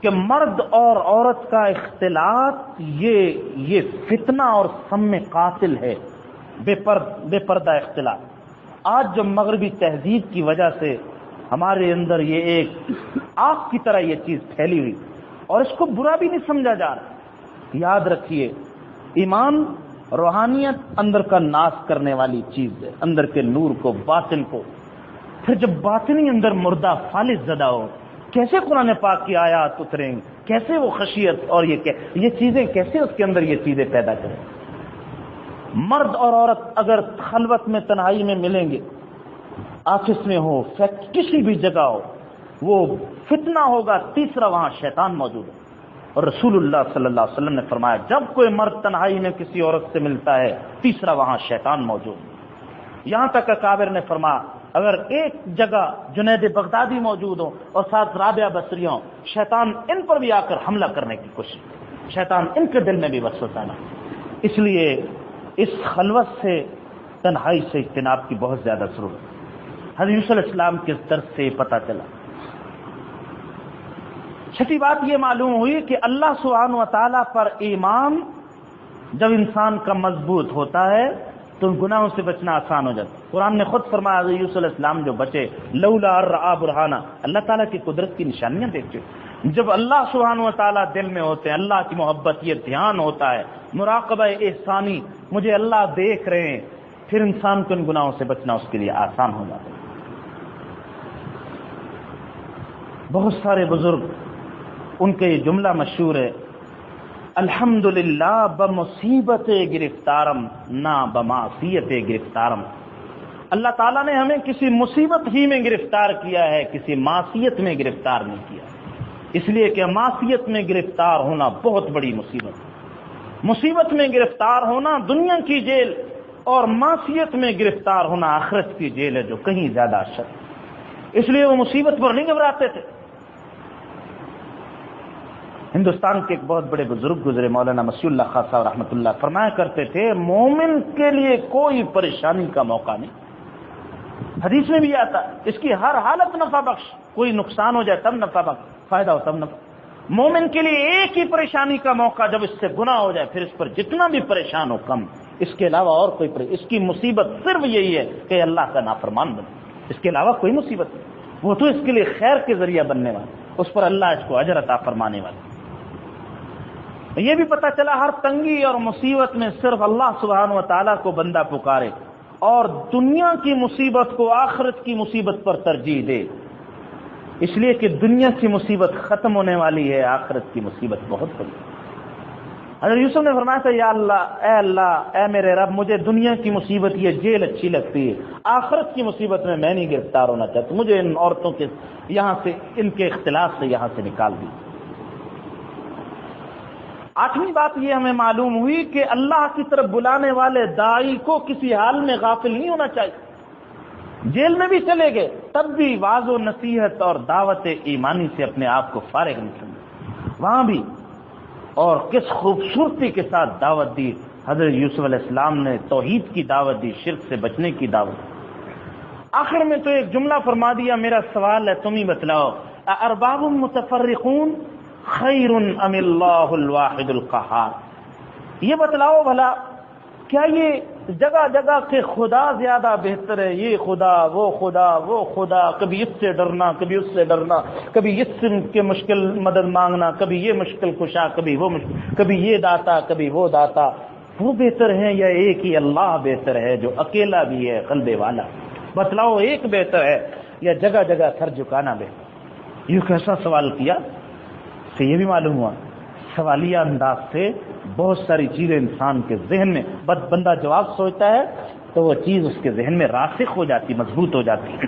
کہ مرد اور عورت کا اختلاط یہ فتنہ اور سم قاتل ہے، بے پردہ اختلاط۔ آج جو مغربی تہذیب کی وجہ سے ہمارے اندر یہ ایک آگ کی طرح یہ چیز پھیلی ہوئی اور اس کو برا بھی نہیں سمجھا جا رہا، یاد رکھیے ایمان، روحانیت اندر کا ناس کرنے والی چیز ہے، اندر کے نور کو، باطن کو۔ پھر جب باطنی اندر مردہ فالص زدہ ہو، کیسے قرآن پاک کی آیات اتریں گی، کیسے وہ خشیت اور یہ چیزیں کیسے اس کے اندر یہ چیزیں پیدا کریں۔ مرد اور عورت اگر خلوت میں، تنہائی میں ملیں گے، آفس میں ہو، کسی بھی جگہ ہو، وہ فتنہ ہوگا، تیسرا وہاں شیطان موجود ہے۔ اور رسول اللہ صلی اللہ علیہ وسلم نے فرمایا جب کوئی مرد تنہائی میں کسی عورت سے ملتا ہے، تیسرا وہاں شیطان موجود ہے۔ یہاں تک اکابر نے فرمایا اگر ایک جگہ جنید بغدادی موجود ہو اور ساتھ رابعہ بصری ہوں، شیطان ان پر بھی آ کر حملہ کرنے کی کوشش، شیطان ان کے دل میں بھی وسوسہ نہ۔ اس لیے اس خلوت سے، تنہائی سے اجتناب کی بہت زیادہ ضرورت ہے۔ حضرت یوسف علیہ السلام کے درس سے پتہ چلا۔ چھٹی بات یہ معلوم ہوئی کہ اللہ سبحانہ و تعالیٰ پر ایمان جب انسان کا مضبوط ہوتا ہے تو گناہوں سے بچنا آسان ہو جاتا ہے۔ قرآن نے خود فرمایا حضرت یوسف علیہ السلام جو بچے، لولا رأى برہانہ، اللہ تعالیٰ کی قدرت کی نشانیاں دیکھتے، جب اللہ سبحانہ و تعالیٰ دل میں ہوتے ہیں، اللہ کی محبت، یہ دھیان ہوتا ہے، مراقبہ احسانی، مجھے اللہ دیکھ رہے ہیں، پھر انسان کو ان گناہوں سے بچنا اس کے لیے آسان ہو جاتا ہے۔ بہت سارے بزرگ، ان کا یہ جملہ مشہور ہے، الحمدللہ بمصیبت گرفتارم نہ بمعصیت گرفتارم۔ اللہ تعالیٰ نے ہمیں کسی مصیبت ہی میں گرفتار کیا ہے، کسی معصیت میں گرفتار نہیں کیا، اس لیے کہ معصیت میں گرفتار ہونا بہت بڑی مصیبت ہے۔ مصیبت میں گرفتار ہونا دنیا کی جیل، اور معصیت میں گرفتار ہونا آخرت کی جیل ہے جو کہیں زیادہ اشد۔ اس لیے وہ مصیبت پر نہیں گھبراتے تھے۔ ہندوستان کے ایک بہت بڑے بزرگ گزرے، مولانا مسیح اللہ خان صاحب رحمۃ اللہ، فرمایا کرتے تھے مومن کے لیے کوئی پریشانی کا موقع نہیں۔ حدیث میں بھی آتا اس کی ہر حالت نفع بخش، کوئی نقصان ہو جائے تب نفع بخش، فائدہ ہو تب نفع۔ مومن کے لیے ایک ہی پریشانی کا موقع، جب اس سے گناہ ہو جائے پھر اس پر جتنا بھی پریشان ہو کم، اس کے علاوہ اور کوئی اس کی مصیبت صرف یہی ہے کہ اللہ کا نافرمان بنے، اس کے علاوہ کوئی مصیبت نہیں۔ وہ تو اس کے لیے خیر کے ذریعہ بننے والا، اس پر اللہ اس کو اجر عطا فرمانے والا۔ یہ بھی پتہ چلا ہر تنگی اور مصیبت میں صرف اللہ سبحانہ و تعالیٰ کو بندہ پکارے، اور دنیا کی مصیبت کو آخرت کی مصیبت پر ترجیح دے، اس لیے کہ دنیا کی مصیبت ختم ہونے والی ہے، آخرت کی مصیبت بہت بڑی۔ حضرت یوسف نے فرمایا تھا، یا اللہ اے میرے رب، مجھے دنیا کی مصیبت یہ جیل اچھی لگتی ہے، آخرت کی مصیبت میں نہیں گرفتار ہونا چاہتا، مجھے ان عورتوں کے یہاں سے، ان کے اختلاف سے یہاں سے نکال دی۔ آٹھویں بات یہ ہمیں معلوم ہوئی کہ اللہ کی طرف بلانے والے داعی کو کسی حال میں غافل نہیں ہونا چاہیے۔ جیل میں بھی چلے گئے تب بھی واعظ و نصیحت اور دعوت ایمانی سے اپنے آپ کو فارغ نہیں کرنا، وہاں بھی۔ اور کس خوبصورتی کے ساتھ دعوت دی حضرت یوسف علیہ السلام نے، توحید کی دعوت دی، شرک سے بچنے کی دعوت۔ آخر میں تو ایک جملہ فرما دیا، میرا سوال ہے تم ہی بتلاؤ، ارباب متفرقون خیر ام اللہ الواحد القہار؟ یہ بتلاؤ بھلا، کیا یہ جگہ جگہ کے خدا زیادہ بہتر ہے؟ یہ خدا وہ خدا وہ خدا، کبھی اس سے ڈرنا کبھی اس سے ڈرنا، کبھی اس کے مشکل مدد مانگنا، کبھی یہ مشکل کشا، کبھی وہ مشکل، کبھی یہ داتا کبھی وہ داتا، وہ بہتر ہے یا ایک ہی اللہ بہتر ہے جو اکیلا بھی ہے قلب والا؟ بتلاؤ ایک بہتر ہے یا جگہ جگہ سر جھکانا بہتر؟ یہ کیسا سوال کیا؟ سے یہ بھی معلوم ہوا سوالیہ انداز سے بہت ساری چیزیں انسان کے ذہن میں، بندہ جواب سوچتا ہے تو وہ چیز اس کے ذہن میں راسخ ہو جاتی، مضبوط ہو جاتی ہے۔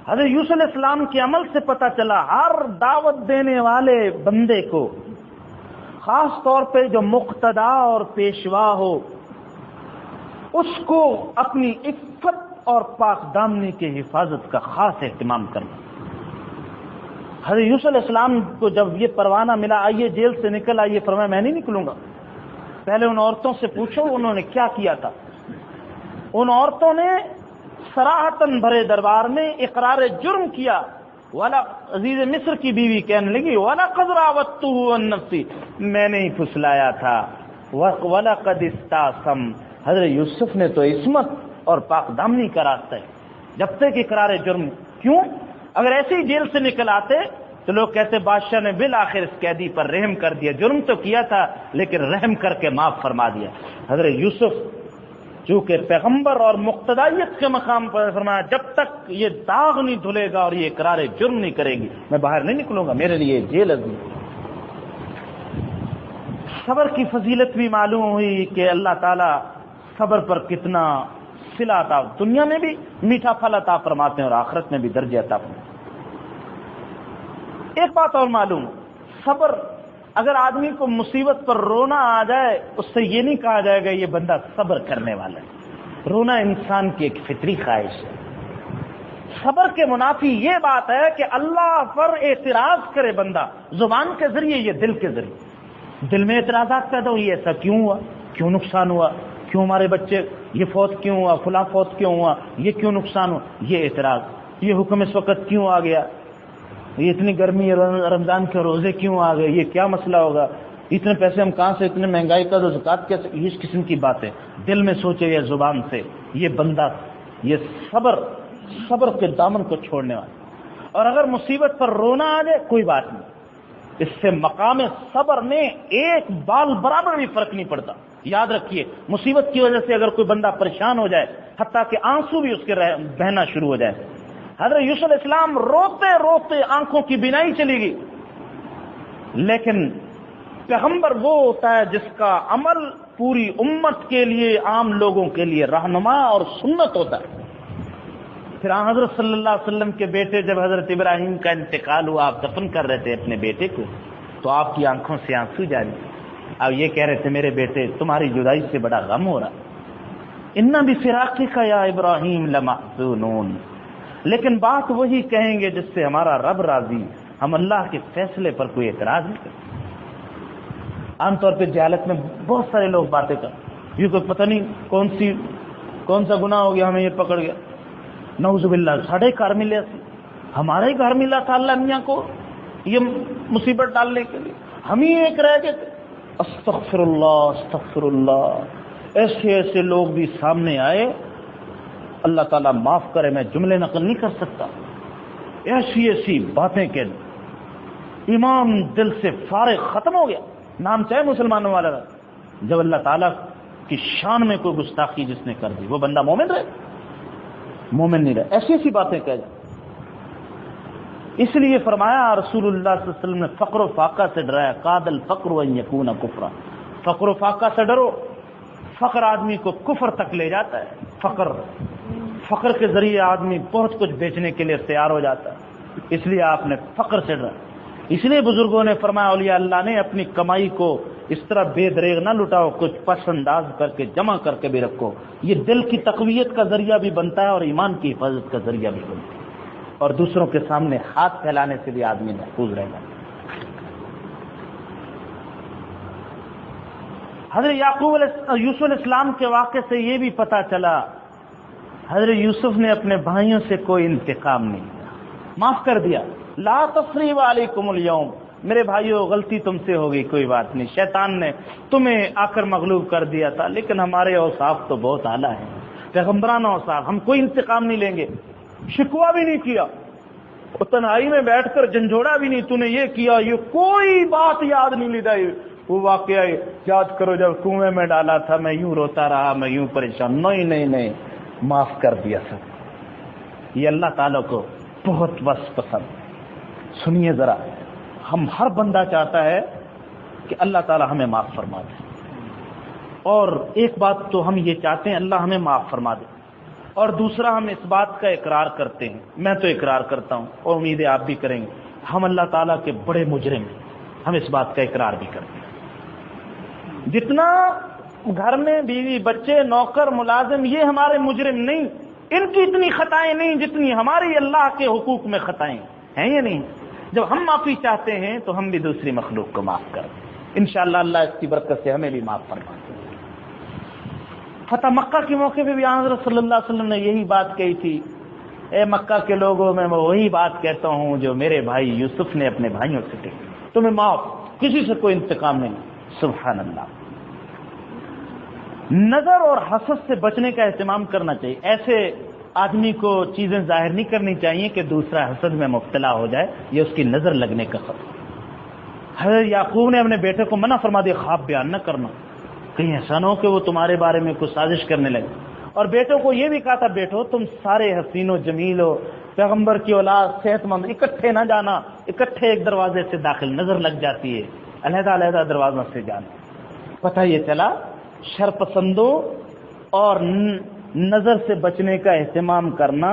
حضرت یوسف علیہ السلام کے عمل سے پتہ چلا ہر دعوت دینے والے بندے کو، خاص طور پہ جو مقتدا اور پیشوا ہو، اس کو اپنی عفت اور پاک دامنی کی حفاظت کا خاص اہتمام کرنا۔ حضرت یوسف علیہ السلام کو جب یہ پروانہ ملا، آئیے جیل سے نکل آئیے، فرمایا میں نہیں نکلوں گا، پہلے ان عورتوں سے پوچھو انہوں نے کیا کیا تھا۔ ان عورتوں نے صراحتاً بھرے دربار میں اقرار جرم کیا۔ والا عزیز مصر کی بیوی کہنے لگی، وَلَقَدْ رَاوَدتُّهُ عَن نَفْسِهِ، میں نے ہی پھسلایا تھا، وَلَقَدْ اسْتَعْصَمَ، حضرت یوسف نے تو عصمت اور پاک دامنی کا راستہ ہے جب تک اقرار جرم۔ کیوں؟ اگر ایسے ہی جیل سے نکل آتے تو لوگ کہتے بادشاہ نے بالآخر اس قیدی پر رحم کر دیا، جرم تو کیا تھا لیکن رحم کر کے معاف فرما دیا۔ حضرت یوسف چونکہ پیغمبر اور مقتدائیت کے مقام پر فرمایا، جب تک یہ داغ نہیں دھلے گا اور یہ اقرار جرم نہیں کرے گی میں باہر نہیں نکلوں گا، میرے لیے جیل عظیم۔ صبر کی فضیلت بھی معلوم ہوئی کہ اللہ تعالیٰ صبر پر کتنا صلہ عطا، دنیا میں بھی میٹھا پھل عطا فرماتے ہیں اور آخرت میں بھی درجہ عطا فرماتے ہیں۔ ایک بات اور معلوم، صبر، اگر آدمی کو مصیبت پر رونا آ جائے اس سے یہ نہیں کہا جائے گا یہ بندہ صبر کرنے والا ہے۔ رونا انسان کی ایک فطری خواہش ہے۔ صبر کے منافی یہ بات ہے کہ اللہ پر اعتراض کرے بندہ، زبان کے ذریعے یہ دل کے ذریعے، دل میں اعتراضات پیدا ہوئی، ایسا کیوں ہوا، کیوں نقصان ہوا، کیوں ہمارے بچے، یہ فوت کیوں ہوا، فلاں فوت کیوں ہوا، یہ کیوں نقصان ہوا، یہ اعتراض، یہ حکم اس وقت کیوں آ گیا، یہ اتنی گرمی رمضان کے روزے کیوں آ گئے، یہ کیا مسئلہ ہوگا، اتنے پیسے ہم کہاں سے، اتنے مہنگائی کا تو زکات کیسے، اس قسم کی باتیں دل میں سوچے یا زبان سے، یہ بندہ، یہ صبر کے دامن کو چھوڑنے والے. اور اگر مصیبت پر رونا آ جائے کوئی بات نہیں، اس سے مقام صبر میں ایک بال برابر بھی فرق نہیں پڑتا. یاد رکھیے، مصیبت کی وجہ سے اگر کوئی بندہ پریشان ہو جائے، حتیٰ کہ آنسو بھی اس کے بہنا شروع ہو جائے. حضرت یوسف علیہ السلام روتے روتے آنکھوں کی بینائی چلی گئی، لیکن پیغمبر وہ ہوتا ہے جس کا عمل پوری امت کے لیے، عام لوگوں کے لیے رہنما اور سنت ہوتا ہے. پھر حضرت صلی اللہ علیہ وسلم کے بیٹے جب حضرت ابراہیم کا انتقال ہوا، آپ دفن کر رہے تھے اپنے بیٹے کو، تو آپ کی آنکھوں سے آنسو جاری. آپ یہ کہہ رہے تھے میرے بیٹے تمہاری جدائی سے بڑا غم ہو رہا، انا بفراقک یا ابراہیم لمحزونون. لیکن بات وہی کہیں گے جس سے ہمارا رب راضی، ہم اللہ کے فیصلے پر کوئی اعتراض نہیں کرتے. عام طور پہ جہالت میں بہت سارے لوگ باتیں کرتے، یہ کوئی پتہ نہیں کون سا گناہ ہو گیا ہمیں یہ پکڑ گیا. نعوذ باللہ، ساڑھے گھر ملے، ہمارے ہی گھر ملا تھا اللہ میاں کو یہ مصیبت ڈالنے کے لیے، ہم ہی ایک رہ گئے تھے. استغفر اللہ استغفر اللہ. ایسے ایسے لوگ بھی سامنے آئے، اللہ تعالیٰ معاف کرے، میں جملے نقل نہیں کر سکتا. ایسی ایسی باتیں کہ ایمان دل سے فارغ ختم ہو گیا، نام چاہے مسلمانوں والا رہا. جب اللہ تعالیٰ کی شان میں کوئی گستاخی جس نے کر دی، وہ بندہ مومن رہے؟ مومن نہیں رہے. ایسی ایسی باتیں کہہ جائیں. اس لیے فرمایا رسول اللہ صلی اللہ علیہ وسلم نے فقر و فاقہ سے ڈرایا، قاد الفقر ان یکون کفرا. فقر و فاقہ سے ڈرو، فقر آدمی کو کفر تک لے جاتا ہے. فقر کے ذریعے آدمی بہت کچھ بیچنے کے لیے تیار ہو جاتا ہے. اس لیے آپ نے فقر سے ڈرایا. اس لیے بزرگوں نے فرمایا اولیاء اللہ نے اپنی کمائی کو اس طرح بے دریغ نہ لٹاؤ، کچھ پس انداز کر کے جمع کر کے بھی رکھو. یہ دل کی تقویت کا ذریعہ بھی بنتا ہے اور ایمان کی حفاظت کا ذریعہ بھی بنتا ہے، اور دوسروں کے سامنے ہاتھ پھیلانے سے بھی آدمی محفوظ رہے گا. حضرت یوسف علیہ السلام کے واقعے سے یہ بھی پتہ چلا، حضرت یوسف نے اپنے بھائیوں سے کوئی انتقام نہیں لیا، معاف کر دیا. لا تصریب علیکم اليوم، میرے بھائیوں غلطی تم سے ہو گئی، کوئی بات نہیں، شیطان نے تمہیں آ کر مغلوب کر دیا تھا، لیکن ہمارے اوصاف تو بہت اعلیٰ ہیں، پیغمبرانہ اوصاف، ہم کوئی انتقام نہیں لیں گے. شکوہ بھی نہیں کیا، تنہائی میں بیٹھ کر جھنجھوڑا بھی نہیں، تو نے یہ کیا، یہ کوئی بات یاد نہیں لیتا. وہ واقعہ یاد کرو جب کنویں میں ڈالا تھا، میں یوں روتا رہا، میں یوں پریشان. نہیں، معاف کر دیا سب. یہ اللہ تعالیٰ کو بہت بس پسند. سنیے ذرا، ہم ہر بندہ چاہتا ہے کہ اللہ تعالیٰ ہمیں معاف فرما دے، اور ایک بات تو ہم یہ چاہتے ہیں اللہ ہمیں معاف فرما دے، اور دوسرا ہم اس بات کا اقرار کرتے ہیں، میں تو اقرار کرتا ہوں اور امید ہے آپ بھی کریں گے، ہم اللہ تعالیٰ کے بڑے مجرم ہیں. ہم اس بات کا اقرار بھی کرتے ہیں. جتنا گھر میں بیوی بچے نوکر ملازم یہ ہمارے مجرم نہیں، ان کی اتنی خطائیں نہیں جتنی ہماری اللہ کے حقوق میں خطائیں ہیں یا نہیں. جب ہم معافی چاہتے ہیں تو ہم بھی دوسری مخلوق کو معاف کریں. انشاءاللہ اللہ اس کی برکت سے ہمیں بھی معاف فرمائے. فتح مکہ کے موقع پہ بھی حضرت صلی اللہ علیہ وسلم نے یہی بات کہی تھی، اے مکہ کے لوگوں میں وہی بات کہتا ہوں جو میرے بھائی یوسف نے اپنے بھائیوں سے کہی، تمہیں معاف، کسی سے کوئی انتقام نہیں. سبحان اللہ. نظر اور حسد سے بچنے کا اہتمام کرنا چاہیے. ایسے آدمی کو چیزیں ظاہر نہیں کرنی چاہیے کہ دوسرا حسد میں مبتلا ہو جائے، یہ اس کی نظر لگنے کا خطرہ. حضرت یعقوب نے اپنے بیٹے کو منع فرما دیا خواب بیان نہ کرنا، کہیں ایسا نہ ہو کہ وہ تمہارے بارے میں کچھ سازش کرنے لگے. اور بیٹوں کو یہ بھی کہا تھا بیٹو تم سارے حسین و جمیل ہو، پیغمبر کی اولاد، صحت مند، اکٹھے نہ جانا، اکٹھے ایک دروازے سے داخل، نظر لگ جاتی ہے، علیحدہ علیحدہ دروازوں سے جانا. پتہ یہ چلا شر پسندوں اور نظر سے بچنے کا اہتمام کرنا،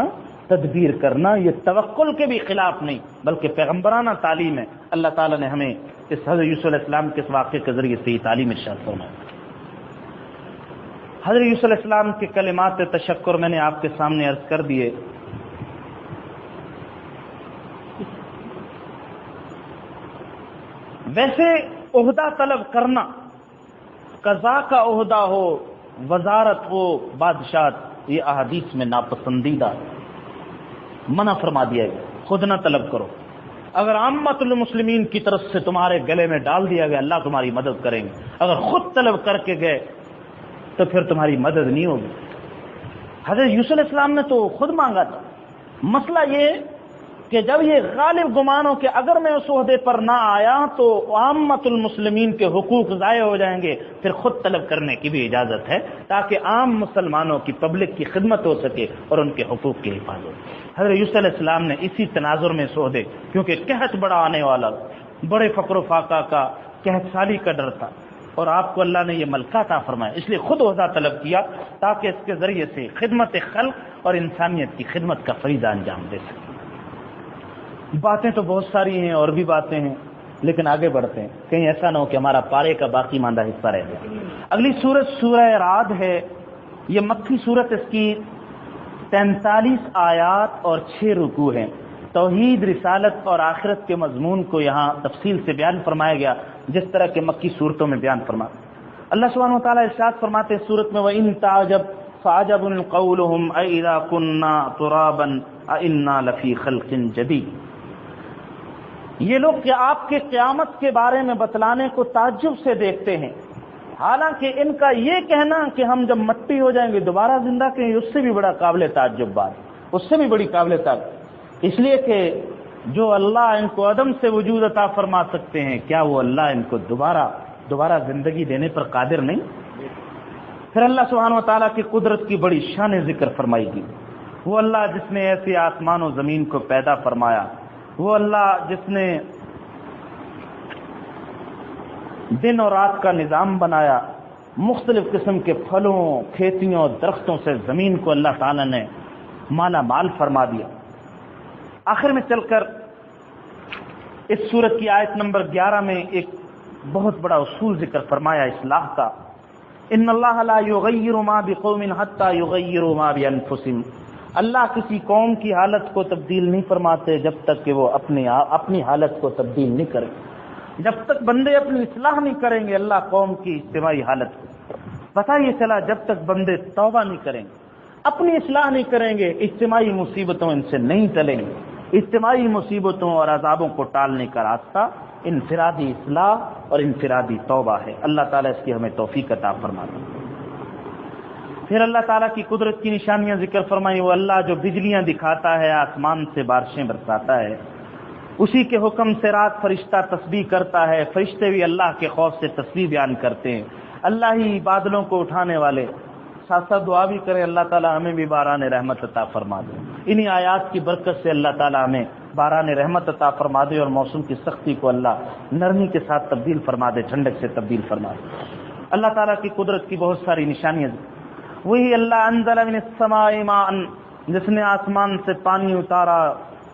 تدبیر کرنا، یہ توکل کے بھی خلاف نہیں بلکہ پیغمبرانہ تعلیم ہے. اللہ تعالیٰ نے ہمیں اس حضرت یوسف علیہ السلام کے اس واقعے کے ذریعے سے یہ تعلیم ارشاد فرمائی. حضرت یوسف علیہ السلام کے کلمات تشکر میں نے آپ کے سامنے عرض کر دیے. ویسے عہدہ طلب کرنا، قضا کا عہدہ ہو، وزارت ہو، بادشاہت، یہ احادیث میں ناپسندیدہ منع فرما دیا گیا. خود نہ طلب کرو. اگر عامت المسلمین کی طرف سے تمہارے گلے میں ڈال دیا گیا اللہ تمہاری مدد کریں گے، اگر خود طلب کر کے گئے تو پھر تمہاری مدد نہیں ہوگی. حضرت یوسف علیہ السلام نے تو خود مانگا تھا، مسئلہ یہ کہ جب یہ غالب گمان ہو کہ اگر میں اس عہدے پر نہ آیا تو عامت المسلمین کے حقوق ضائع ہو جائیں گے، پھر خود طلب کرنے کی بھی اجازت ہے تاکہ عام مسلمانوں کی پبلک کی خدمت ہو سکے اور ان کے حقوق کی حفاظت۔ حضرت یوسف علیہ السلام نے اسی تناظر میں اس عہدے، کیونکہ قحط بڑا آنے والا، بڑے فقر و فاقہ کا، قحط سالی کا ڈر تھا، اور آپ کو اللہ نے یہ ملکہ عطا فرمایا، اس لیے خود عہدہ طلب کیا تاکہ اس کے ذریعے سے خدمت خلق اور انسانیت کی خدمت کا فریضہ انجام دے سکے۔ باتیں تو بہت ساری ہیں اور بھی باتیں ہیں، لیکن آگے بڑھتے ہیں، کہیں ایسا نہ ہو کہ ہمارا پارے کا باقی ماندہ حصہ رہ جائے۔ اگلی سورت سورہ رعد ہے، یہ مکی سورت، اس کی 43 آیات اور 6 رکوع ہیں۔ توحید، رسالت اور آخرت کے مضمون کو یہاں تفصیل سے بیان فرمایا گیا جس طرح کے مکی صورتوں میں بیان فرما۔ اللہ سبحانہ و تعالیٰ ارشاد فرماتے ہیں سورت میں، وَإِن تَعْجَبْ فَعَجَبٌ قَوْلُهُمْ أَإِذَا كُنَّا تُرَابًا أَإِنَّا لَفِي خَلْقٍ جَدِيدٍ۔ یہ لوگ کہ آپ کے قیامت کے بارے میں بتلانے کو تعجب سے دیکھتے ہیں، حالانکہ ان کا یہ کہنا کہ ہم جب مٹی ہو جائیں گے دوبارہ زندہ کہیں، اس سے بھی بڑا قابل تعجب بات، اس سے بھی بڑی قابل تعجب، اس لیے کہ جو اللہ ان کو عدم سے وجود عطا فرما سکتے ہیں، کیا وہ اللہ ان کو دوبارہ زندگی دینے پر قادر نہیں؟ پھر اللہ سبحانہ و تعالیٰ کی قدرت کی بڑی شان ذکر فرمائی گئی۔ وہ اللہ جس نے ایسے آسمان و زمین کو پیدا فرمایا، وہ اللہ جس نے دن اور رات کا نظام بنایا، مختلف قسم کے پھلوں، کھیتیوں، درختوں سے زمین کو اللہ تعالیٰ نے مالا مال فرما دیا۔ آخر میں چل کر اس سورت کی آیت نمبر 11 میں ایک بہت بڑا اصول ذکر فرمایا اصلاح کا، ان اللہ لا یغیر ما بقوم حتی یغیروا ما بانفسہم۔ اللہ کسی قوم کی حالت کو تبدیل نہیں فرماتے جب تک کہ وہ اپنی حالت کو تبدیل نہیں کریں۔ جب تک بندے اپنی اصلاح نہیں کریں گے اللہ قوم کی اجتماعی حالت کو، پتہ یہ چلا جب تک بندے توبہ نہیں کریں گے، اپنی اصلاح نہیں کریں گے، اجتماعی مصیبتوں ان سے نہیں ٹلیں گے۔ اجتماعی مصیبتوں اور عذابوں کو ٹالنے کا راستہ انفرادی اصلاح اور انفرادی توبہ ہے۔ اللہ تعالیٰ اس کی ہمیں توفیق عطا فرمائے۔ پھر اللہ تعالیٰ کی قدرت کی نشانیاں ذکر فرمائی، وہ اللہ جو بجلیاں دکھاتا ہے، آسمان سے بارشیں برساتا ہے، اسی کے حکم سے رات فرشتہ تسبیح کرتا ہے، فرشتے بھی اللہ کے خوف سے تسبیح بیان کرتے ہیں، اللہ ہی بادلوں کو اٹھانے والے، ساتھ ساتھ دعا بھی کریں اللہ تعالیٰ ہمیں بھی باران رحمت عطا فرما دے۔ انہی آیات کی برکت سے اللہ تعالیٰ ہمیں باران رحمت عطا فرما دے اور موسم کی سختی کو اللہ نرمی کے ساتھ تبدیل فرما دے، ٹھنڈک سے تبدیل فرما دے۔ اللہ تعالیٰ کی قدرت کی بہت ساری نشانیاں، وہی اللہ انزل من السماء ماء، جس نے آسمان سے پانی اتارا،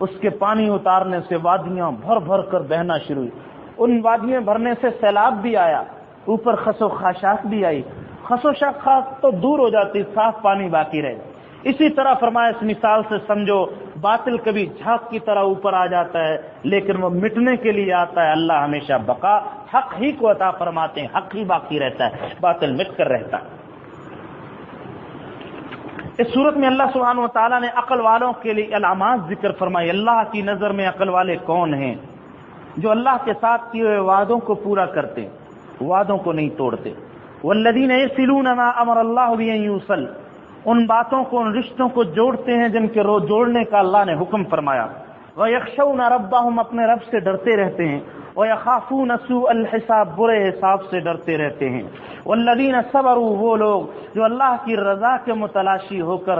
اس کے پانی اتارنے سے وادیاں بھر بھر کر بہنا شروع ہوئی، ان وادیاں بھرنے سے سیلاب بھی آیا، اوپر خس و خاشاک بھی آئی، خس و خاشاک تو دور ہو جاتی، صاف پانی باقی رہے۔ اسی طرح فرمایا اس مثال سے سمجھو، باطل کبھی جھاگ کی طرح اوپر آ جاتا ہے لیکن وہ مٹنے کے لیے آتا ہے، اللہ ہمیشہ بقا حق ہی کو عطا فرماتے ہیں، حق ہی باقی رہتا ہے، باطل مٹ کر رہتا ہے۔ اس صورت میں اللہ سبحانہ و تعالیٰ نے عقل والوں کے لیے علامات ذکر فرمائی۔ اللہ کی نظر میں عقل والے کون ہیں؟ جو اللہ کے ساتھ کیے ہوئے وعدوں کو پورا کرتے، وعدوں کو نہیں توڑتے۔ والذین یصلون ما امر اللہ بہ ان یوصل، ان باتوں کو، ان رشتوں کو جوڑتے ہیں جن کے جوڑنے کا اللہ نے حکم فرمایا۔ ویخشون ربہم، اپنے رب سے ڈرتے رہتے ہیں۔ ویخافون سوء الحساب، برے حساب سے ڈرتے رہتے ہیں۔ والذین صبروا، وہ لوگ جو اللہ کی رضا کے متلاشی ہو کر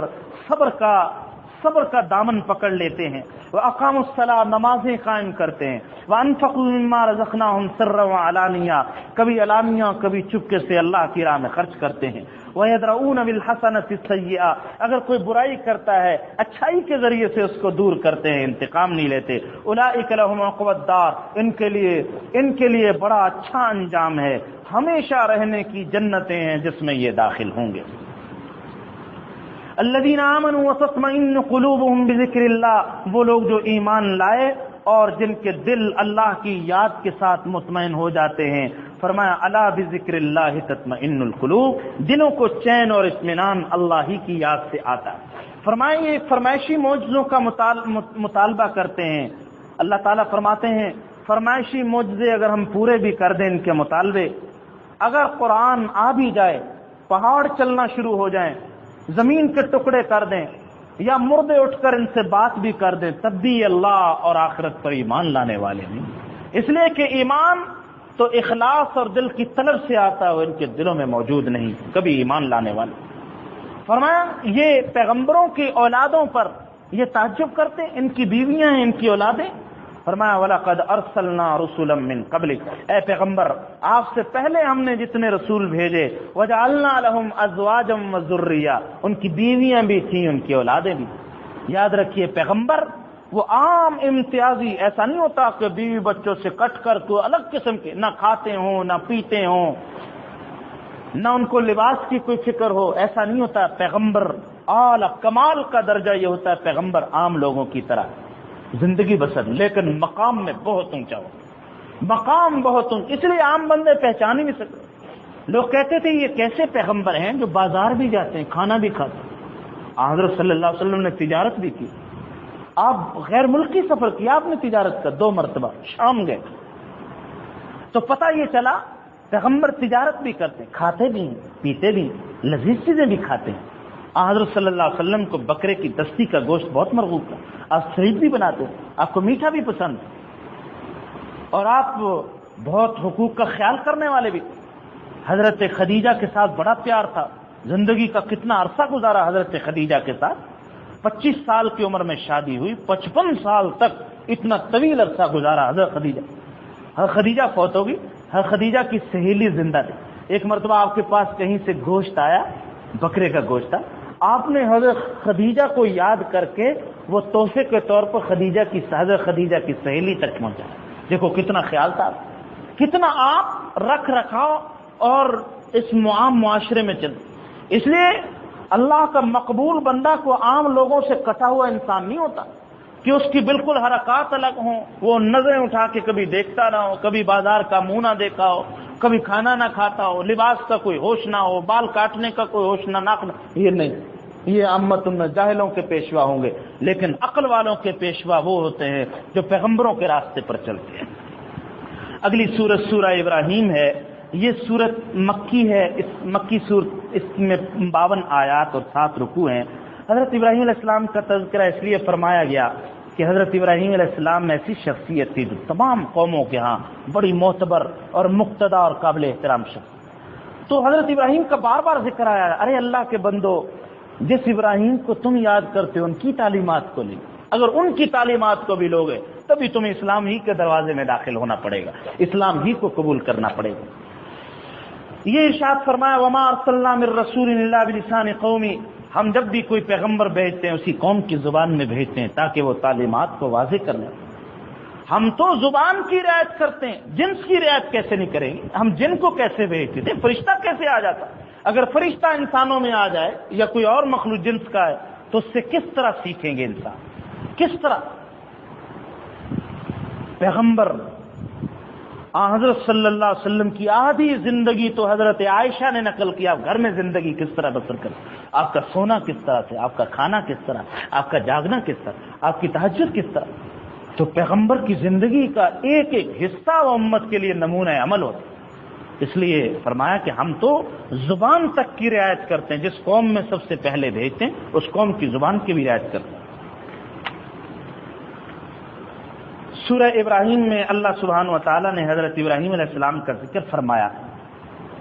صبر کا دامن پکڑ لیتے ہیں۔ واقاموا الصلاۃ، نمازیں قائم کرتے ہیں۔ وانفقوا مما رزقناہم سرا وعلانیہ، کبھی علانیہ کبھی چپکے سے اللہ کی راہ میں خرچ کرتے ہیں۔ وَيَدْرَؤُونَ بِالْحَسَنَةِ السَّيِّئَةِ، اگر کوئی برائی کرتا ہے اچھائی کے ذریعے سے اس کو دور کرتے ہیں، انتقام نہیں لیتے۔ أُولَٰئِكَ لَهُمْ عُقْبَى الدَّارِ، ان کے لیے بڑا اچھا انجام ہے، ہمیشہ رہنے کی جنتیں ہیں جس میں یہ داخل ہوں گے۔ الذين آمنوا وتطمئن قلوبهم بذكر اللہ، وہ لوگ جو ایمان لائے اور جن کے دل اللہ کی یاد کے ساتھ مطمئن ہو جاتے ہیں۔ فرمایا الا بذکر اللہ تطمئن القلوب، دلوں کو چین اور اطمینان اللہ ہی کی یاد سے آتا ہے۔ فرمایا یہ فرمائشی معجزوں کا مطالبہ کرتے ہیں۔ اللہ تعالیٰ فرماتے ہیں فرمائشی معجزے اگر ہم پورے بھی کر دیں، ان کے مطالبے، اگر قرآن آ بھی جائے، پہاڑ چلنا شروع ہو جائیں، زمین کے ٹکڑے کر دیں، یا مردے اٹھ کر ان سے بات بھی کر دیں تب بھی اللہ اور آخرت پر ایمان لانے والے نہیں. اس لیے کہ ایمان تو اخلاص اور دل کی طلب سے آتا ہے، اور ان کے دلوں میں موجود نہیں کبھی ایمان لانے والے. فرمایا یہ پیغمبروں کی اولادوں پر یہ تعجب کرتے، ان کی بیویاں ہیں، ان کی اولادیں. فرمایا وَلَقَدْ أَرْسَلْنَا رُسُلًا مِّن قَبْلِكَ، اے پیغمبر آپ سے پہلے ہم نے جتنے رسول بھیجے، وَجَعَلْنَا لَهُمْ أَزْوَاجًا وَذُرِّيَّةً، ان کی بیویاں بھی تھیں، ان کی اولادیں بھی. یاد رکھیے پیغمبر وہ عام امتیازی ایسا نہیں ہوتا کہ بیوی بچوں سے کٹ کر تو الگ قسم کے نہ کھاتے ہوں نہ پیتے ہوں نہ ان کو لباس کی کوئی فکر ہو، ایسا نہیں ہوتا. پیغمبر اعلی کمال کا درجہ یہ ہوتا ہے پیغمبر عام لوگوں کی طرح زندگی بسر، لیکن مقام میں بہت اونچا ہو، مقام بہت اونچا، اس لیے عام بندے پہچان ہی نہیں سکتے. لوگ کہتے تھے یہ کیسے پیغمبر ہیں جو بازار بھی جاتے ہیں، کھانا بھی کھاتے ہیں. حضرت صلی اللہ علیہ وسلم نے تجارت بھی کی، آپ غیر ملکی سفر کیا، آپ نے تجارت کا 2 مرتبہ شام گئے، تو پتہ یہ چلا پیغمبر تجارت بھی کرتے ہیں، کھاتے بھی ہیں، پیتے بھی ہیں، لذیذ چیزیں بھی کھاتے ہیں. حضرت صلی اللہ علیہ وسلم کو بکرے کی دستی کا گوشت بہت مرغوب تھا، آپ شہید بھی بناتے ہیں، آپ کو میٹھا بھی پسند ہے، اور آپ بہت حقوق کا خیال کرنے والے بھی. حضرت خدیجہ کے ساتھ بڑا پیار تھا، زندگی کا کتنا عرصہ گزارا حضرت خدیجہ کے ساتھ. 25 سال کی عمر میں شادی ہوئی، 55 سال تک اتنا طویل عرصہ گزارا حضرت خدیجہ. حضرت خدیجہ فوت ہوگی، حضرت خدیجہ کی سہیلی زندہ تھی. ایک مرتبہ آپ کے پاس کہیں سے گوشت آیا، بکرے کا گوشت تھا، آپ نے حضرت خدیجہ کو یاد کر کے وہ تحفے کے طور پر حضرت خدیجہ کی سہیلی تک پہنچا. دیکھو کتنا خیال تھا، کتنا آپ رکھ رکھاؤ اور اس عام معاشرے میں چل. اس لیے اللہ کا مقبول بندہ کو عام لوگوں سے کٹا ہوا انسان نہیں ہوتا کہ اس کی بالکل حرکات الگ ہوں، وہ نظریں اٹھا کے کبھی دیکھتا نہ ہو، کبھی بازار کا منہ نہ دیکھا ہو، کبھی کھانا نہ کھاتا ہو، لباس کا کوئی ہوش نہ ہو، بال کاٹنے کا کوئی ہوش نہ، ناک نہ. یہ نہیں، یہ امت جاہلوں کے پیشوا ہوں گے، لیکن عقل والوں کے پیشوا وہ ہوتے ہیں جو پیغمبروں کے راستے پر چلتے ہیں. اگلی سورت سورہ ابراہیم ہے. یہ سورت مکی ہے، اس مکی سورت، اس میں 52 آیات اور 7 رکوع ہیں. حضرت ابراہیم علیہ السلام کا تذکرہ اس لیے فرمایا گیا کہ حضرت ابراہیم علیہ السلام میں ایسی شخصیت تھی جو تمام قوموں کے ہاں بڑی معتبر اور مقتدر اور قابل احترام شخص. تو حضرت ابراہیم کا بار بار ذکر آیا، ارے اللہ کے بندو، جس ابراہیم کو تم یاد کرتے ہو ان کی تعلیمات کو لیں، اگر ان کی تعلیمات کو بھی لوگے تبھی تمہیں اسلام ہی کے دروازے میں داخل ہونا پڑے گا، اسلام ہی کو قبول کرنا پڑے گا. یہ ارشاد فرمایا وما ارسلنا من رسول الا بلسان قومی، ہم جب بھی کوئی پیغمبر بھیجتے ہیں اسی قوم کی زبان میں بھیجتے ہیں تاکہ وہ تعلیمات کو واضح کر لیں. ہم تو زبان کی رعایت کرتے ہیں، جنس کی رعایت کیسے نہیں کریں گے؟ ہم جن کو کیسے بھیجتے تھے؟ فرشتہ کیسے آ جاتا؟ اگر فرشتہ انسانوں میں آ جائے یا کوئی اور مخلوق جنس کا ہے تو اس سے کس طرح سیکھیں گے انسان؟ کس طرح؟ پیغمبر حضرت صلی اللہ علیہ وسلم کی آدھی زندگی تو حضرت عائشہ نے نقل کیا. آپ گھر میں زندگی کس طرح بسر کریں، آپ کا سونا کس طرح سے، آپ کا کھانا کس طرح، آپ کا جاگنا کس طرح، آپ کی تہجد کس طرح. تو پیغمبر کی زندگی کا ایک ایک حصہ و امت کے لیے نمونہ عمل ہوتا. اس لیے فرمایا کہ ہم تو زبان تک کی رعایت کرتے ہیں، جس قوم میں سب سے پہلے بھیجتے ہیں اس قوم کی زبان کی بھی رعایت کرتے ہیں. سورہ ابراہیم میں اللہ سبحانہ و تعالیٰ نے حضرت ابراہیم علیہ السلام کا ذکر فرمایا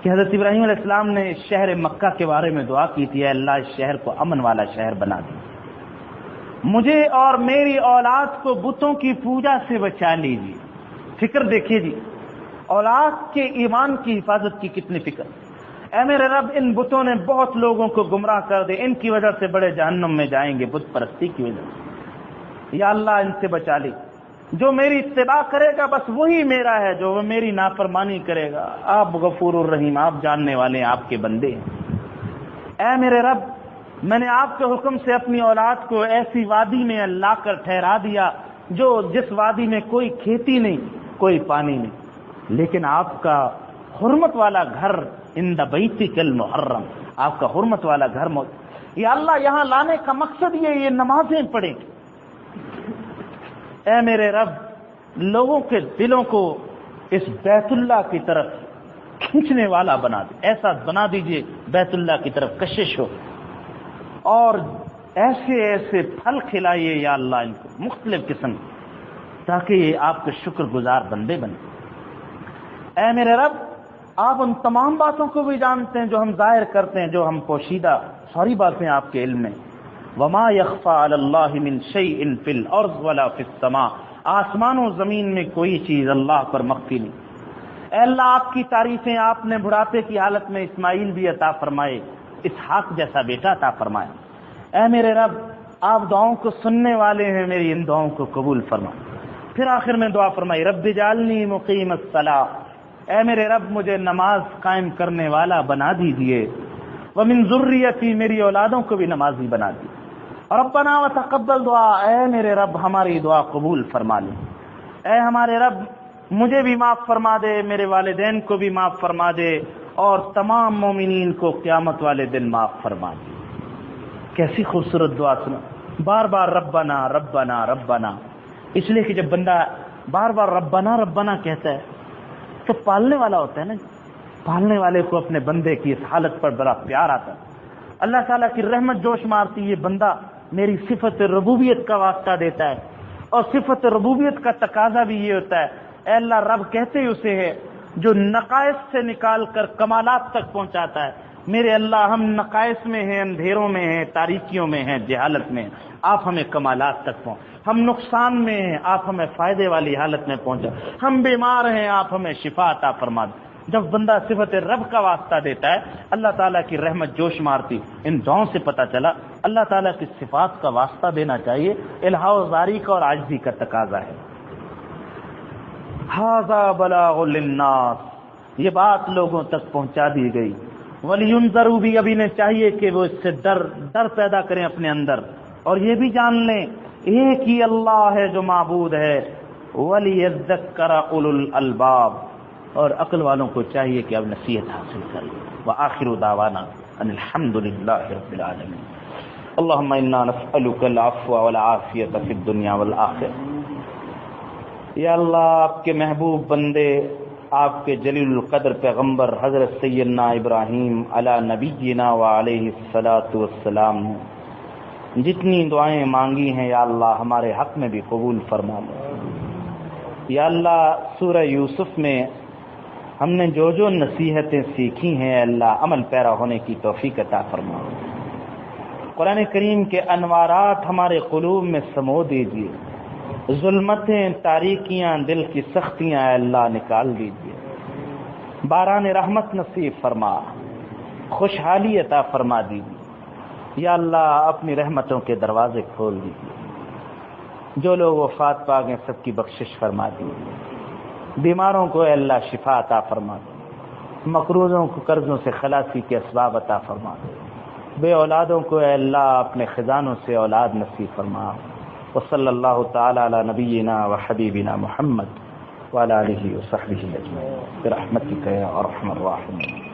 کہ حضرت ابراہیم علیہ السلام نے شہر مکہ کے بارے میں دعا کی تھی، اے اللہ اس شہر کو امن والا شہر بنا دے، مجھے اور میری اولاد کو بتوں کی پوجا سے بچا لیجیے. فکر دیکھیے جی، اولاد کے ایمان کی حفاظت کی کتنی فکر. اے میرے رب ان بتوں نے بہت لوگوں کو گمراہ کر دے، ان کی وجہ سے بڑے جہنم میں جائیں گے، بت پرستی کی وجہ سے. یا اللہ ان سے بچا لی، جو میری اتباع کرے گا بس وہی میرا ہے، جو میری نافرمانی کرے گا آپ غفور الرحیم، آپ جاننے والے ہیں، آپ کے بندے ہیں. اے میرے رب میں نے آپ کے حکم سے اپنی اولاد کو ایسی وادی میں لا کر ٹھہرا دیا جس وادی میں کوئی کھیتی نہیں، کوئی پانی نہیں، لیکن آپ کا حرمت والا گھر عند بیتک المحرم، آپ کا حرمت والا گھر یا اللہ یہاں لانے کا مقصد یہ نمازیں پڑھیں. اے میرے رب لوگوں کے دلوں کو اس بیت اللہ کی طرف کھینچنے والا بنا دے، ایسا بنا دیجئے بیت اللہ کی طرف کشش ہو، اور ایسے ایسے پھل کھلائیے یا اللہ ان کو مختلف قسم، تاکہ یہ آپ کے شکر گزار بندے بنے۔ اے میرے رب، آپ ان تمام باتوں کو بھی جانتے ہیں جو ہم ظاہر کرتے ہیں، جو ہم پوشیدہ، ساری باتیں آپ کے علم میں۔ وما يخفى على الله من شيء في الارض ولا في السماء، آسمان و زمین میں کوئی چیز اللہ پر مخفی نہیں۔ اے اللہ، آپ کی تعریفیں آپ نے بڑھاپے کی حالت میں اسماعیل بھی عطا فرمائے، اسحاق جیسا بیٹا عطا فرمایا۔ اے میرے رب، آپ دعاؤں کو سننے والے ہیں، میری ان دعاؤں کو قبول فرما۔ پھر آخر میں دعا فرمائی، رب اجعلنی مقیم الصلاۃ، اے میرے رب مجھے نماز قائم کرنے والا بنا دیجئے، ومن ذریتی، میری اولادوں کو بھی نمازی بنا دیجئے۔ ربنا وتقبل دعا، اے میرے رب ہماری دعا قبول فرما لے۔ اے ہمارے رب، مجھے بھی معاف فرما دے، میرے والدین کو بھی معاف فرما دے، اور تمام مومنین کو قیامت والے دن معاف فرما دے۔ کیسی خوبصورت دعا سنا، بار بار ربنا ربنا ربنا، اس لیے کہ جب بندہ بار بار ربنا ربنا کہتا ہے تو پالنے والا ہوتا ہے نا، پالنے والے کو اپنے بندے کی اس حالت پر بڑا پیار آتا ہے، اللہ تعالیٰ کی رحمت جوش مارتی، یہ بندہ میری صفت ربوبیت کا واسطہ دیتا ہے، اور صفت ربوبیت کا تقاضا بھی یہ ہوتا ہے، اے اللہ، رب کہتے ہی اسے ہے جو نقائص سے نکال کر کمالات تک پہنچاتا ہے۔ میرے اللہ، ہم نقائص میں ہیں، اندھیروں میں ہیں، تاریکیوں میں ہیں، جہالت میں ہیں، آپ ہمیں کمالات تک پہنچ، ہم نقصان میں ہیں، آپ ہمیں فائدے والی حالت میں پہنچا، ہم بیمار ہیں، آپ ہمیں شفا عطا فرما دیں۔ جب بندہ صفت رب کا واسطہ دیتا ہے، اللہ تعالیٰ کی رحمت جوش مارتی۔ ان دعاؤں سے پتہ چلا اللہ تعالیٰ کی صفات کا واسطہ دینا چاہیے، الہا و زاری کا اور عاجزی کا تقاضا ہے۔ ھذا بلاغ للناس، یہ بات لوگوں تک پہنچا دی گئی۔ وَلِيُنذَرُوا بھی، اب انہیں چاہیے کہ وہ اس سے ڈر پیدا کریں اپنے اندر، اور یہ بھی جان لیں ایک ہی اللہ ہے جو معبود ہے۔ وَلِيَذَّكَّرَ أُولُو الْأَلْبَابِ، اور عقل والوں کو چاہیے کہ اب نصیحت حاصل کریں۔ وآخر دعوانا ان الحمد للہ رب العالمین۔ اللهم انا نسألك العفو والعافیۃ فی الدنیا والآخرہ۔ یا اللہ، آپ کے محبوب بندے، آپ کے جلیل القدر پیغمبر حضرت سیدنا ابراہیم علی نبینا وعلیہ الصلاۃ والسلام نے جتنی دعائیں مانگی ہیں یا اللہ ہمارے حق میں بھی قبول فرما لے۔ یا اللہ، سورہ یوسف میں ہم نے جو جو نصیحتیں سیکھی ہیں اللہ، عمل پیرا ہونے کی توفیق عطا فرما۔ قرآن کریم کے انوارات ہمارے قلوب میں سمو دیجیے، ظلمتیں، تاریکیاں، دل کی سختیاں اے اللہ نکال دیجیے، باران رحمت نصیب فرما، خوشحالی عطا فرما دیجیے۔ یا اللہ، اپنی رحمتوں کے دروازے کھول دیجیے، جو لوگ وفات پا گئے سب کی بخشش فرما دیجیے، بیماروں کو اے اللہ شفا عطا فرما دے، مقروضوں کو قرضوں سے خلاصی کے اسباب عطا فرما دے، بے اولادوں کو اے اللہ اپنے خزانوں سے اولاد نصیب فرما۔ وصلی اللہ تعالی علی نبینا وحبیبنا محمد وعلی آلہ وصحبہ اجمعین برحمتک یا ارحم الراحمین۔